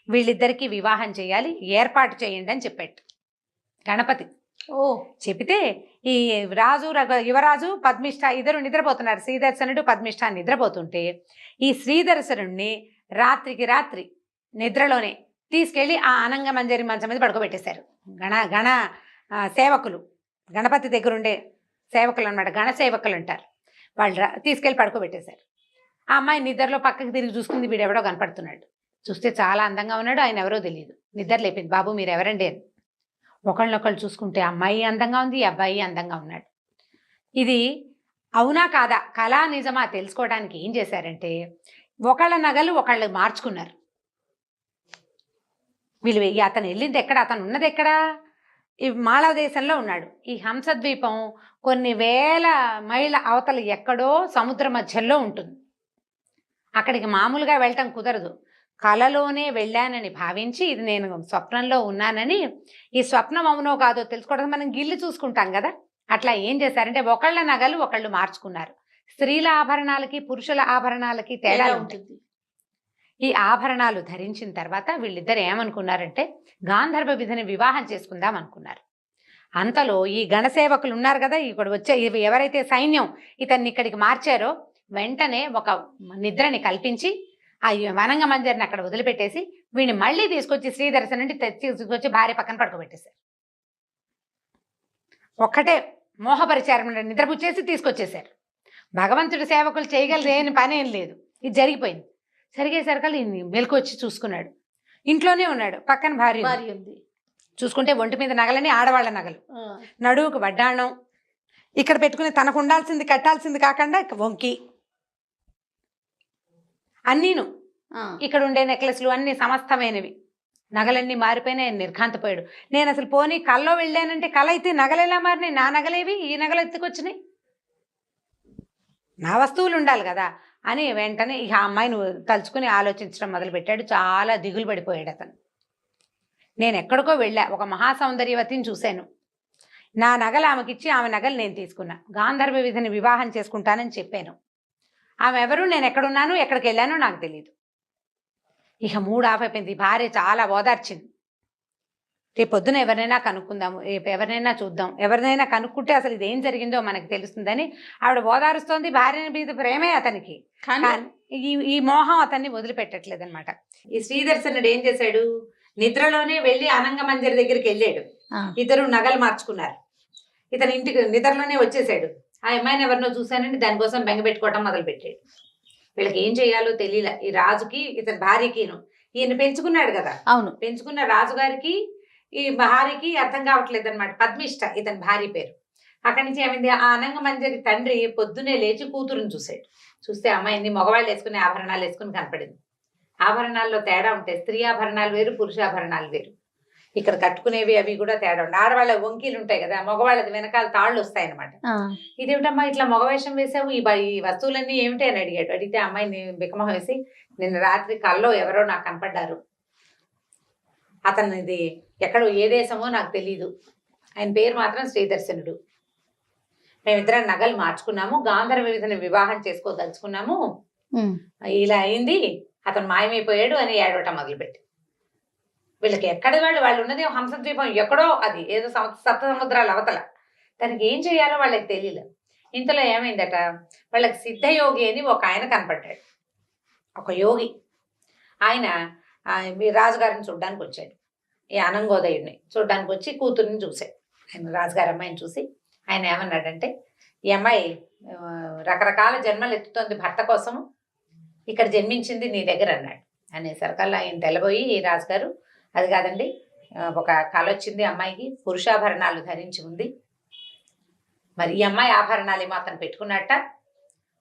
Speaker 2: వీళ్ళిద్దరికీ వివాహం చేయాలి, ఏర్పాటు చేయండి అని చెప్పాడు గణపతి. చెబితే ఈ యువరాజు పద్మిష్ట ఇద్దరు నిద్రపోతున్నారు. శ్రీదర్శనుడు పద్మిష్ట నిద్రపోతుంటే ఈ శ్రీదర్శనుడిని రాత్రి నిద్రలోనే తీసుకెళ్ళి ఆ అనంగ మంజరి మంచం మీద పడుకోబెట్టేశారు. గణ సేవకులు, గణపతి దగ్గర ఉండే సేవకులు అనమాట, గణ సేవకులు అంటారు. వాళ్ళు తీసుకెళ్ళి పడుకోబెట్టేశారు. ఆ అమ్మాయి నిద్రలో పక్కకి తిరిగి చూసుకుంది, వీడెవడో కనపడుతున్నాడు. చూస్తే చాలా అందంగా ఉన్నాడు, ఆయన ఎవరో తెలియదు. నిద్ర లేపింది, బాబు మీరు ఎవరండి అని. ఒకళ్ళనొకళ్ళు చూసుకుంటే అమ్మాయి అందంగా ఉంది, అబ్బాయి అందంగా ఉన్నాడు. ఇది అవునా కాదా, కళా నిజమా తెలుసుకోవడానికి ఏం చేశారంటే ఒకళ్ళ నగలు ఒకళ్ళు మార్చుకున్నారు. వీళ్ళు అతను వెళ్ళింది ఎక్కడ, అతను ఉన్నది ఎక్కడ? ఈ మాళవదేశంలో ఉన్నాడు. ఈ హంసద్వీపం కొన్ని 1000 మైళ్ళ అవతల ఎక్కడో సముద్ర మధ్యలో ఉంటుంది. అక్కడికి మామూలుగా వెళ్ళటం కుదరదు. కలలోనే వెళ్ళానని భావించి, ఇది నేను స్వప్నంలో ఉన్నానని, ఈ స్వప్నం అవునో కాదో తెలుసుకోవడం మనం గిల్లి చూసుకుంటాం కదా, అట్లా ఏం చేశారంటే ఒకళ్ళ నగలు ఒకళ్ళు మార్చుకున్నారు. స్త్రీల ఆభరణాలకి పురుషుల ఆభరణాలకి తేడా ఉంటుంది. ఈ ఆభరణాలు ధరించిన తర్వాత వీళ్ళిద్దరు ఏమనుకున్నారంటే గాంధర్వ విధిని వివాహం చేసుకుందాం అనుకున్నారు. అంతలో ఈ గణసేవకులు ఉన్నారు కదా, ఇక్కడ వచ్చే ఎవరైతే సైన్యం ఇతన్ని ఇక్కడికి మార్చారో వెంటనే ఒక నిద్రని కల్పించి ఆ వనంగ మంజరిని అక్కడ వదిలిపెట్టేసి వీడిని మళ్ళీ తీసుకొచ్చి శ్రీదర్శనుడి తీసుకొచ్చి భార్య పక్కన పడుకోబెట్టేశారు. ఒక్కటే మోహపరిచారం, నిద్రపుచ్చేసి తీసుకొచ్చేశారు. భగవంతుడి సేవకులు చేయగలరేని పని ఏం లేదు. ఇది జరిగిపోయింది. జరిగేసరికి మెలకు వచ్చి చూసుకున్నాడు. ఇంట్లోనే ఉన్నాడు, పక్కన భార్య ఉంది. చూసుకుంటే ఒంటి మీద నగలని ఆడవాళ్ళ నగలు, నడువుకు వడ్డాణం, ఇక్కడ పెట్టుకుని తనకు ఉండాల్సింది కట్టాల్సింది కాకుండా వంకి అన్నీను, ఇక్కడ ఉండే నెక్లెస్లు అన్ని సమస్తమైనవి, నగలన్నీ మారిపోయినాయి. నిర్ఘాంతపోయాడు. నేను అసలు పోనీ కల్లో వెళ్ళానంటే కళ అయితే నగలు ఎలా మారినాయి, నా నగలేవి ఈ నగలు ఎత్తుకొచ్చినాయి, నా వస్తువులు ఉండాలి కదా అని వెంటనే ఇక ఆ అమ్మాయిని తలుచుకుని ఆలోచించడం మొదలుపెట్టాడు. చాలా దిగులు పడిపోయాడు అతను. నేను ఎక్కడికో వెళ్ళా, ఒక మహాసౌందర్యవతిని చూశాను, నా నగలు ఆమెకిచ్చి ఆమె నగలు నేను తీసుకున్నా, గాంధర్వ విధిని వివాహం చేసుకుంటానని చెప్పాను. ఆమె ఎవరు, నేను ఎక్కడున్నాను, ఎక్కడికి వెళ్ళానో నాకు తెలియదు. ఇక మూడు ఆఫ్ అయిపోయింది. భార్య చాలా ఓదార్చింది. రేపు పొద్దున ఎవరినైనా కనుక్కుందాము, రేపు ఎవరినైనా చూద్దాం, ఎవరినైనా కనుక్కుంటే అసలు ఇదేం జరిగిందో మనకు తెలుస్తుందని ఆవిడ ఓదారుస్తోంది. భార్య మీద ప్రేమే అతనికి, కానీ ఈ మోహం అతన్ని వదిలిపెట్టట్లేదు అనమాట. ఈ శ్రీదర్శనుడు ఏం చేశాడు, నిద్రలోనే వెళ్ళి అనంగ మంజరి దగ్గరికి వెళ్ళాడు. ఇద్దరు నగలు మార్చుకున్నారు. ఇతను ఇంటికి నిద్రలోనే వచ్చేసాడు. ఆ అమ్మాయిని ఎవరినో చూశానండి, దానికోసం బెంగపెట్టుకోవటం మొదలుపెట్టాడు. వీళ్ళకి ఏం చేయాలో తెలియలే. ఈ రాజుకి ఇతని భార్యకిను, ఈయన పెంచుకున్నాడు కదా, అవును, పెంచుకున్న రాజుగారికి ఈ భార్యకి అర్థం కావట్లేదు అనమాట. పద్మిష్ట ఇతని భార్య పేరు. అక్కడి నుంచి ఏమైంది, ఆ అనంగ మంజరి తండ్రి పొద్దునే లేచి కూతురుని చూశాడు. చూస్తే అమ్మాయిని మగవాళ్ళు వేసుకునే ఆభరణాలు వేసుకుని కనపడింది. ఆభరణాల్లో తేడా ఉంటాయి, స్త్రీ ఆభరణాలు వేరు, పురుషాభరణాలు వేరు. ఇక్కడ కట్టుకునేవి అవి కూడా తేడా ఉంటాయి. ఆడవాళ్ళ వంకీలు ఉంటాయి కదా, మగవాళ్ళది వెనకాల తాళ్ళు వస్తాయి అనమాట. ఇదేమిటమ్మా ఇట్లా మగవేషం వేసావు, ఈ వస్తువులన్నీ ఏమిటి అని అడిగాడు. అడిగితే అమ్మాయిని బికమహ వేసి, నిన్న రాత్రి కల్లో ఎవరో నాకు కనపడ్డారు, అతనిది ఎక్కడో ఏ దేశమో నాకు తెలీదు, ఆయన పేరు మాత్రం శ్రీదర్శనుడు, మేమిద్దరం నగలు మార్చుకున్నాము, గాంధర్వ విధిని వివాహం చేసుకోదలుచుకున్నాము, ఇలా అయింది, అతను మాయమైపోయాడు అని ఏడవటం మొదలుపెట్టి. వీళ్ళకి ఎక్కడ వాళ్ళు ఉన్నది హంసద్వీపం ఎక్కడో, అది ఏదో సప్త సముద్రాల అవతల, దానికి ఏం చేయాలో వాళ్ళకి తెలియలేదు. ఇంతలో ఏమైందట, వాళ్ళకి సిద్ధయోగి అని ఒక ఆయన కనపడ్డాడు, ఒక యోగి. ఆయన రాజుగారిని చూడ్డానికి వచ్చాడు. ఈ అనంగోదయుడిని చూడ్డానికి వచ్చి కూతుర్ని చూశాడు. ఆయన రాజుగారి అమ్మాయిని చూసి ఆయన ఏమన్నాడంటే, ఈ అమ్మాయి రకరకాల జన్మలు ఎత్తుతోంది భర్త కోసము, ఇక్కడ జన్మించింది నీ దగ్గర అన్నాడు. అనేసరికల్లా ఆయన తెల్లబోయి, ఈ రాజుగారు అది కాదండి, ఒక కళ వచ్చింది, అమ్మాయికి పురుషాభరణాలు ధరించి ఉంది, మరి ఈ అమ్మాయి ఆభరణాలు ఏమో అతను పెట్టుకున్నట్ట,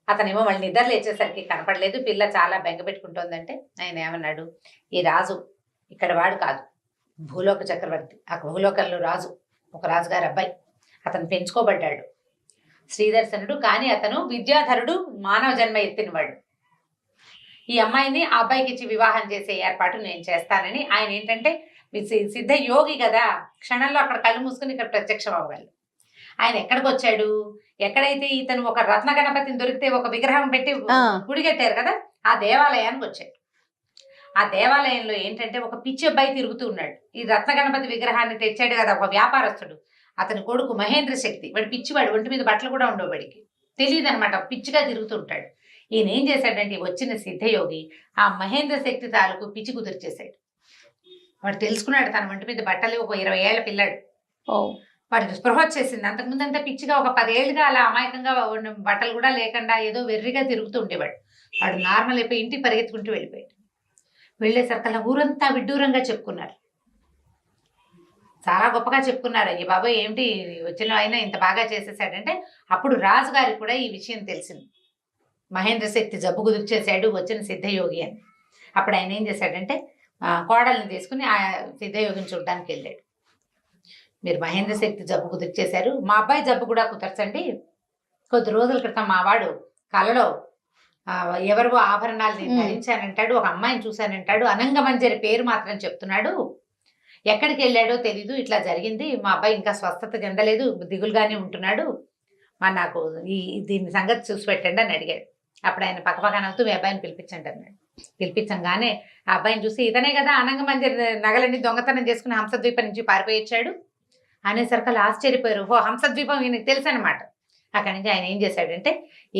Speaker 2: అతనేమో మళ్ళీ నిద్ర లేచేసరికి కనపడలేదు, పిల్ల చాలా బెంగ పెట్టుకుంటోందంటే ఆయన ఏమన్నాడు, ఈ రాజు ఇక్కడ వాడు కాదు, భూలోక చక్రవర్తి, ఆ భూలోకంలో రాజు, ఒక రాజుగారి అబ్బాయి, అతను పెంచుకోబడ్డాడు శ్రీదర్శనుడు, కానీ అతను విద్యాధరుడు, మానవ జన్మ ఎత్తినవాడు. ఈ అమ్మాయిని ఆ అబ్బాయికి ఇచ్చి వివాహం చేసే ఏర్పాటు నేను చేస్తానని ఆయన ఏంటంటే సిద్ధ యోగి కదా, క్షణంలో అక్కడ కళ్ళు మూసుకుని ఇక్కడ ప్రత్యక్షం అవ్వాలి. ఆయన ఎక్కడికి వచ్చాడు, ఎక్కడైతే ఇతను ఒక రత్న గణపతిని దొరికితే ఒక విగ్రహం పెట్టి గుడి కట్టారు కదా, ఆ దేవాలయానికి వచ్చాడు. ఆ దేవాలయంలో ఏంటంటే ఒక పిచ్చి అబ్బాయి తిరుగుతూ ఉన్నాడు. ఈ రత్న గణపతి విగ్రహాన్ని తెచ్చాడు కదా ఒక వ్యాపారస్తుడు, అతని కొడుకు మహేంద్ర శక్తి, వాడు పిచ్చివాడు, ఒంటి మీద బట్టలు కూడా ఉండవు, వాడికి తెలియదు అనమాట, పిచ్చిగా తిరుగుతూ ఉంటాడు. ఈయన ఏం చేశాడంటే, వచ్చిన సిద్ధయోగి ఆ మహేంద్ర శక్తి తాలూకు పిచ్చి కుదిర్చేశాడు. వాడు తెలుసుకున్నాడు తన ఒంటి మీద బట్టలు, ఒక 20 ఏళ్ల పిల్లాడు, వాడికి స్పృహ వచ్చేసింది. అంతకుముందు అంతా పిచ్చిగా ఒక 10 ఏళ్ళుగా అలా అమాయకంగా బట్టలు కూడా లేకుండా ఏదో వెర్రిగా తిరుగుతూ ఉండేవాడు. వాడు నార్మల్ అయిపోయి ఇంటికి పరిగెత్తుకుంటూ వెళ్ళిపోయాడు. వెళ్ళేసరికల్లా ఊరంతా విడ్డూరంగా చెప్పుకున్నారు, చాలా గొప్పగా చెప్పుకున్నారు, అయ్యి బాబాయ్ ఏమిటి వచ్చిన ఆయన ఇంత బాగా చేసేసాడంటే. అప్పుడు రాజుగారికి కూడా ఈ విషయం తెలిసింది, మహేంద్ర శక్తి జబ్బు కుదిర్చేశాడు వచ్చిన సిద్ధయోగి అని. అప్పుడు ఆయన ఏం చేశాడంటే, కోడల్ని తీసుకుని ఆ సిద్ధయోగిని చూడడానికి వెళ్ళాడు. మీరు మహేంద్ర శక్తి జబ్బు కుదిర్చేశారు, మా అబ్బాయి జబ్బు కూడా కుదర్చండి. కొద్ది రోజుల క్రితం మా వాడు కలలో ఎవరివో ఆభరణాలు ధరించానంటాడు, ఒక అమ్మాయిని చూశానంటాడు, అనంగమంజరి పేరు మాత్రం చెప్తున్నాడు, ఎక్కడికి వెళ్ళాడో తెలీదు, ఇట్లా జరిగింది, మా అబ్బాయి ఇంకా స్వస్థత చెందలేదు, దిగులుగానే ఉంటున్నాడు, మరి నాకు దీని సంగతి చూసి పెట్టండి అని అడిగాడు. అప్పుడు ఆయన పక్కపక్క నవ్వుతూ మీ అబ్బాయిని పిలిపించండి అన్నాడు. పిలిపించంగానే ఆ అబ్బాయిని చూసి, ఇతనే కదా అనంగమంజరి నగలన్నీ దొంగతనం చేసుకుని హంసద్వీపం నుంచి పారిపోయిచ్చాడు అనేసరికి ఆశ్చర్యపోయారు. ఓ హంసద్వీపం ఈయనకి తెలుసు అనమాట. అక్కడి నుంచి ఆయన ఏం చేశాడంటే,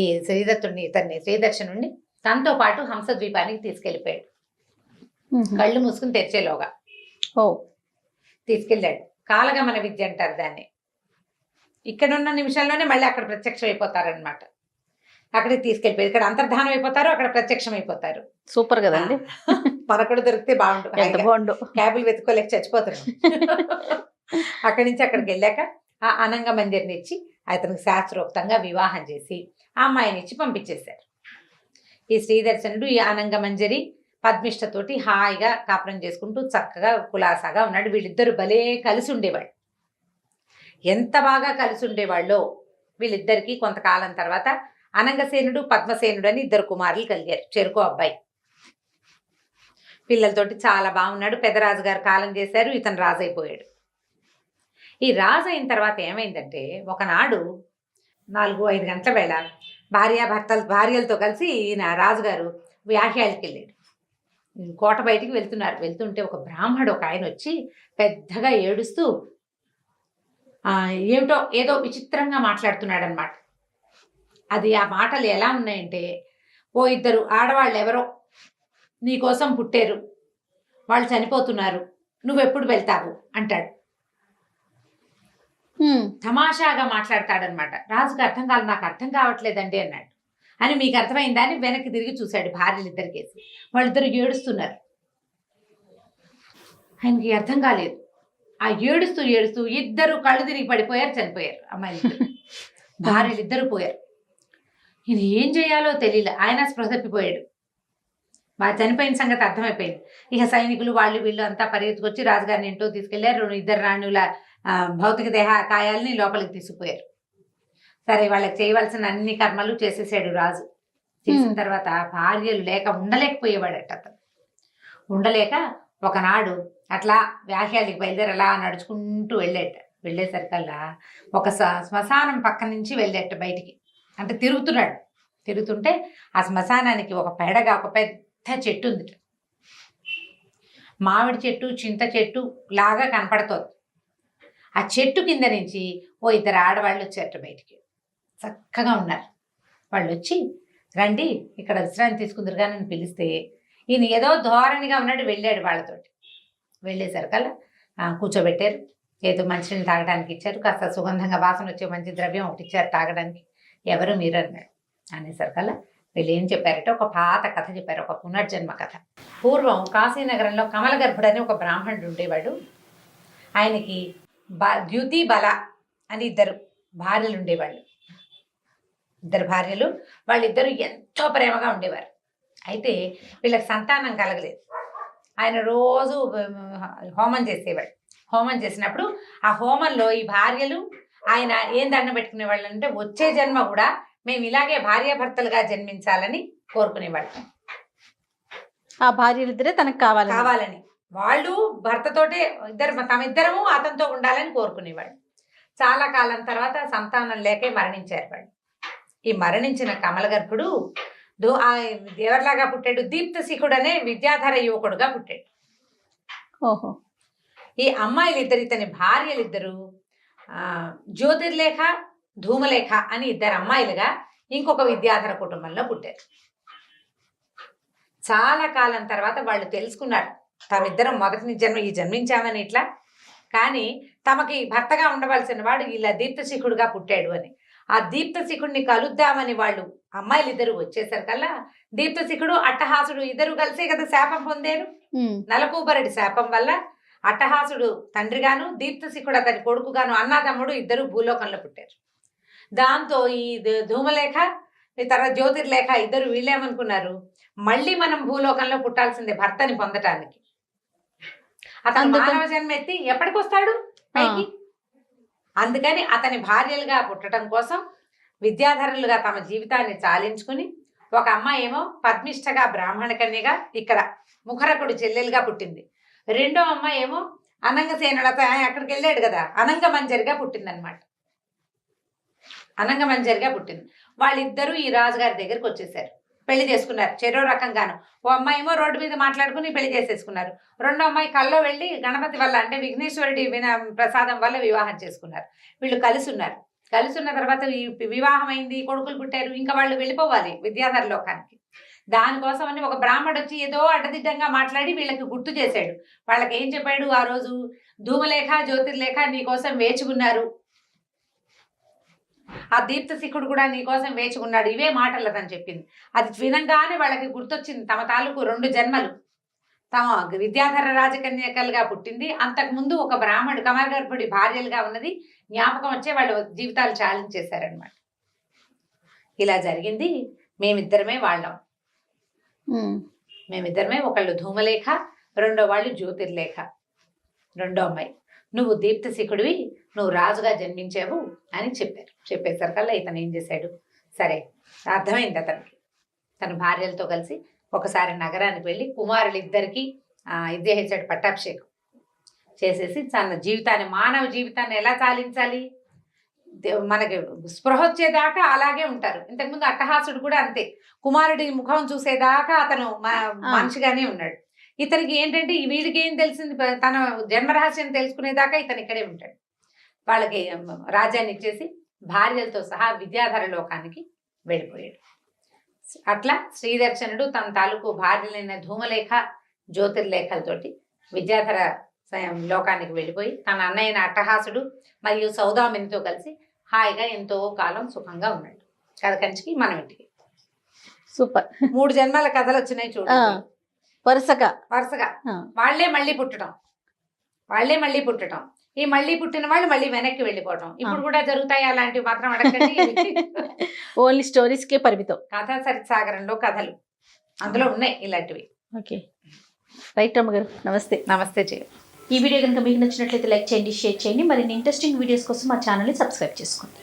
Speaker 2: ఈ శ్రీదర్శనుడిని తనతో పాటు హంసద్వీపానికి తీసుకెళ్ళిపోయాడు. కళ్ళు మూసుకుని తెరిచేలోగా తీసుకెళ్ళాడు. కాలగమన విద్య అంటారు దాన్ని. ఇక్కడున్న నిమిషంలోనే మళ్ళీ అక్కడ ప్రత్యక్షం అయిపోతారనమాట. అక్కడికి తీసుకెళ్ళిపోయారు, ఇక్కడ అంతర్ధానం అయిపోతారు, అక్కడ ప్రత్యక్షం అయిపోతారు.
Speaker 1: సూపర్ కదండి.
Speaker 2: మనకు దొరికితే బాగుండు,
Speaker 1: ఎంత బాగుండు.
Speaker 2: క్యాబులు వెతుక్కోలేక చచ్చిపోతున్నాం. అక్కడి నుంచి అక్కడికి వెళ్ళాక ఆ అనంగ మందిర్ని ఇచ్చి అతనికి శాస్త్రోక్తంగా వివాహం చేసి ఆ అమ్మాయిని ఇచ్చి పంపించేశారు. ఈ శ్రీదర్శనుడు ఈ అనంగ మంజరి పద్మిష్టతోటి హాయిగా కాపురం చేసుకుంటూ చక్కగా కులాసాగా ఉన్నాడు. వీళ్ళిద్దరు భలే కలిసి ఉండేవాళ్ళు. ఎంత బాగా కలిసి ఉండేవాళ్ళో వీళ్ళిద్దరికీ కొంతకాలం తర్వాత అనంగసేనుడు పద్మసేనుడు అని ఇద్దరు కుమారులు కలిగారు, చెరుకు అబ్బాయి. పిల్లలతోటి చాలా బాగున్నాడు. పెద్దరాజు గారు కాలం చేశారు, ఇతను రాజు అయిపోయాడు. ఈ రాజు అయిన తర్వాత ఏమైందంటే ఒకనాడు 4-5 గంటల వేళ భార్యలతో కలిసి ఈయన రాజుగారు వ్యాహ్యాలకి వెళ్ళాడు. కోట బయటికి వెళ్తుంటే ఒక బ్రాహ్మడు ఒక ఆయన వచ్చి పెద్దగా ఏడుస్తూ ఏమిటో ఏదో విచిత్రంగా మాట్లాడుతున్నాడు అనమాట. అది ఆ మాటలు ఎలా ఉన్నాయంటే, ఓ ఇద్దరు ఆడవాళ్ళు ఎవరో నీకోసం పుట్టారు, వాళ్ళు చనిపోతున్నారు, నువ్వెప్పుడు వెళ్తావు అంటాడు. తమాషాగా మాట్లాడతాడనమాట. రాజుకు అర్థం కాదు, నాకు అర్థం కావట్లేదండి అన్నాడు. అని మీకు అర్థమైందా అని వెనక్కి తిరిగి చూశాడు. భార్యలిద్దరికేసి వాళ్ళిద్దరు ఏడుస్తున్నారు. ఆయనకి అర్థం కాలేదు. ఆ ఏడుస్తూ ఇద్దరు కళ్ళు తిరిగి పడిపోయారు, చనిపోయారు. అమ్మాయిలు భార్యలిద్దరు పోయారు. ఈయన ఏం చేయాలో తెలియలే. ఆయన స్పృహ తప్పిపోయాడు. బాగా చనిపోయిన సంగతి అర్థమైపోయింది. ఇక సైనికులు వాళ్ళు వీళ్ళు అంతా పరిగెత్తుకొచ్చి రాజుగారిని ఇంట్లో తీసుకెళ్లారు. ఇద్దరు రాణుల భౌతిక దేహ కాయాలని లోపలికి తీసుకుపోయారు. సరే, వాళ్ళకి చేయవలసిన అన్ని కర్మలు చేసేసాడు రాజు. చేసిన తర్వాత భార్యలు లేక ఉండలేకపోయేవాడట. అతను ఉండలేక ఒకనాడు అట్లా వ్యాహ్యాలకి బయలుదేరి అలా నడుచుకుంటూ వెళ్ళేసరికల్లా ఒక శ్మశానం పక్క నుంచి వెళ్ళేట బయటికి. అంటే తిరుగుతుంటే ఆ శ్మశానానికి ఒక పెడగా ఒక పెద్ద చెట్టు ఉంది. మామిడి చెట్టు, చింత చెట్టు లాగా కనపడుతోంది. ఆ చెట్టు కింద నుంచి ఓ ఇద్దరు ఆడవాళ్ళు వచ్చారట బయటికి. చక్కగా ఉన్నారు. వాళ్ళు వచ్చి, రండి ఇక్కడ విశ్రాంతి తీసుకుందరుగా నన్ను పిలిస్తే, ఈయన ఏదో ధోరణిగా ఉన్నాడు. వెళ్ళాడు వాళ్ళతోటి. వెళ్ళేసరికల్లా కూర్చోబెట్టారు. ఏదో మంచినీళ్ళు తాగడానికి ఇచ్చారు. కాస్త సుగంధంగా వాసన వచ్చే మంచి ద్రవ్యం ఒకటి ఇచ్చారు తాగడానికి. ఎవరు మీరు అన్నాడు. అనేసరికల్లా వీళ్ళు ఏం చెప్పారంటే ఒక పాత కథ చెప్పారు, ఒక పునర్జన్మ కథ. పూర్వం కాశీనగరంలో కమలగర్భుడు అని ఒక బ్రాహ్మణుడు ఉండేవాడు. ఆయనకి ద్యుతి బల అని ఇద్దరు భార్యలు ఉండేవాళ్ళు. ఇద్దరు భార్యలు. వాళ్ళిద్దరూ ఎంతో ప్రేమగా ఉండేవారు. అయితే వీళ్ళకి సంతానం కలగలేదు. ఆయన రోజు హోమం చేసేవాడు. హోమం చేసినప్పుడు ఆ హోమంలో ఈ భార్యలు ఆయన ఏం దండం పెట్టుకునేవాళ్ళు అంటే, వచ్చే జన్మ కూడా మేము ఇలాగే భార్యాభర్తలుగా జన్మించాలని కోరుకునేవాళ్ళు.
Speaker 1: ఆ భార్యలిద్దరే తనకు కావాలని
Speaker 2: వాళ్ళు భర్తతోటే తమిద్దరము అతనితో ఉండాలని కోరుకునేవాళ్ళు. చాలా కాలం తర్వాత సంతానం లేకే మరణించారు వాళ్ళు. ఈ మరణించిన కమలగర్భుడు ఎవరిలాగా పుట్టాడు? దీప్తశిఖుడు అనే విద్యాధర యువకుడుగా పుట్టాడు.
Speaker 1: ఓహో. ఈ
Speaker 2: అమ్మాయిలిద్దరు, ఇతని భార్యలిద్దరు జ్యోతిర్లేఖ, ధూమలేఖ అని ఇద్దరు అమ్మాయిలుగా ఇంకొక విద్యాధర కుటుంబంలో పుట్టారు. చాలా కాలం తర్వాత వాళ్ళు తెలుసుకున్నారు, తమిద్దరం మొదటి జన్మించామని ఇట్లా, కానీ తమకి భర్తగా ఉండవలసిన వాడు ఇలా దీప్తశిఖుడుగా పుట్టాడు అని. ఆ దీప్తశిఖుడిని కలుద్దామని వాళ్ళు అమ్మాయిలిద్దరు వచ్చేసరికల్లా దీప్తశిఖుడు అట్టహాసుడు ఇద్దరు కలిసే కదా శాపం పొందారు. నలకూబరడి శాపం వల్ల అట్టహాసుడు తండ్రిగాను, దీప్తశిఖుడు అతని కొడుకుగాను, అన్నాతమ్ముడు ఇద్దరు భూలోకంలో పుట్టారు. దాంతో ఈ ధూమలేఖ తర్వాత జ్యోతిర్లేఖ ఇద్దరు వీళ్ళేమనుకున్నారు, మళ్ళీ మనం భూలోకంలో పుట్టాల్సిందే భర్తని పొందటానికి. అతను మానవ జన్మ ఎత్తి ఎప్పటికి వస్తాడు పైకి. అందుకని అతని భార్యలుగా పుట్టడం కోసం విద్యాధరులుగా తమ జీవితాన్ని చాలించుకుని, ఒక అమ్మాయి ఏమో పద్మిష్టగా బ్రాహ్మణ కన్యగా ఇక్కడ ముఖరకుడు చెల్లెలుగా పుట్టింది. రెండో అమ్మాయి ఏమో అనంగసేనుడు అక్కడికి వెళ్ళాడు కదా, అనంగమంజరిగా పుట్టిందనమాట. అనంగమంజరిగా పుట్టింది. వాళ్ళిద్దరూ ఈ రాజుగారి దగ్గరికి వచ్చేసారు, పెళ్లి చేసుకున్నారు. చెరో రకంగాను. ఓ అమ్మాయి ఏమో రోడ్డు మీద మాట్లాడుకుని పెళ్లి చేసేసుకున్నారు. రెండో అమ్మాయి కల్లో వెళ్ళి గణపతి వల్ల అంటే విఘ్నేశ్వరుడి ప్రసాదం వల్ల వివాహం చేసుకున్నారు. వీళ్ళు కలిసి ఉన్నారు. కలిసి ఉన్న తర్వాత వివాహం అయింది, కొడుకులు పుట్టారు. ఇంకా వాళ్ళు వెళ్ళిపోవాలి విద్యాధర లోకానికి. దానికోసం అని ఒక బ్రాహ్మడు వచ్చి ఏదో అడ్డదిడ్డంగా మాట్లాడి వీళ్ళకి గుర్తు చేశాడు. వాళ్ళకి ఏం చెప్పాడు ఆ రోజు, ధూమలేఖ, జ్యోతిర్లేఖ నీకోసం వేచి ఉన్నారు, ఆ దీప్తశిఖుడు కూడా నీకోసం వేచి ఉన్నాడు, ఇవే మాటలు అతను చెప్పింది. అది వినంగానే వాళ్ళకి గుర్తొచ్చింది తమ తాలూకు 2 జన్మలు. తమ విద్యాధర రాజకన్యకలుగా పుట్టింది. అంతకుముందు ఒక బ్రాహ్మణుడు కమలగర్భుడి భార్యలుగా ఉన్నది. జ్ఞాపకం వచ్చే వాళ్ళు జీవితాలు చాలించేశారనమాట. ఇలా జరిగింది. మేమిద్దరమే వాళ్ళం. మేమిద్దరమే, ఒకళ్ళు ధూమలేఖ, రెండో వాళ్ళు జ్యోతిర్లేఖ, రెండో అమ్మాయి. నువ్వు దీప్తశిఖుడివి, నువ్వు రాజుగా జన్మించావు అని చెప్పారు. చెప్పేసరికల్లా ఇతను ఏం చేశాడు, సరే అర్థమైంది అతనికి. తన భార్యలతో కలిసి ఒకసారి నగరానికి వెళ్ళి కుమారులిద్దరికీ ఇది చేసాడు, పట్టాభిషేకం చేసేసి తన జీవితాన్ని, మానవ జీవితాన్ని ఎలా చాలించాలి, మనకి స్పృహ వచ్చేదాకా అలాగే ఉంటారు. ఇంతకుముందు అట్టహాసుడు కూడా అంతే, కుమారుడి ముఖం చూసేదాకా అతను మనిషిగానే ఉన్నాడు. ఇతనికి ఏంటంటే వీడికి ఏం తెలిసింది, తన జన్మరహస్యం తెలుసుకునేదాకా ఇతను ఇక్కడే ఉంటాడు. వాళ్ళకి రాజ్యాన్ని ఇచ్చేసి భార్యలతో సహా విద్యాధర లోకానికి వెళ్ళిపోయాడు. అట్లా శ్రీదర్శనుడు తన తాలూకు భార్యలైన ధూమలేఖ, జ్యోతిర్లేఖలతోటి విద్యాధర లోకానికి వెళ్ళిపోయి తన అన్నయ్యన అట్టహాసుడు మరియు సౌదామినితో కలిసి హాయిగా ఎంతో కాలం సుఖంగా ఉన్నాడు. కథ కంచికి మనం ఇంటికి.
Speaker 1: సూపర్.
Speaker 2: 3 జన్మల కథలు వచ్చినాయి చూడండి,
Speaker 1: వరుసగా.
Speaker 2: వాళ్లే మళ్ళీ పుట్టడం. ఈ మళ్ళీ పుట్టిన వాళ్ళు మళ్ళీ వెనక్కి వెళ్ళిపోవటం ఇప్పుడు కూడా జరుగుతాయి. అలాంటివి మాత్రం అడగండి.
Speaker 1: ఓన్లీ స్టోరీస్ కే పరిమితం.
Speaker 2: కథా సరిసాగరంలో కథలు అందులో ఉన్నాయి ఇలాంటివి.
Speaker 1: ఓకే, రైట్ రమ్మగారు, నమస్తే.
Speaker 2: నమస్తే జయ.
Speaker 1: ఈ వీడియో కనుక మీకు నచ్చినట్లయితే లైక్ చేయండి, షేర్ చేయండి. మరిన్ని ఇంట్రెస్టింగ్ వీడియోస్ కోసం మా ఛానల్ని సబ్స్క్రైబ్ చేసుకోండి.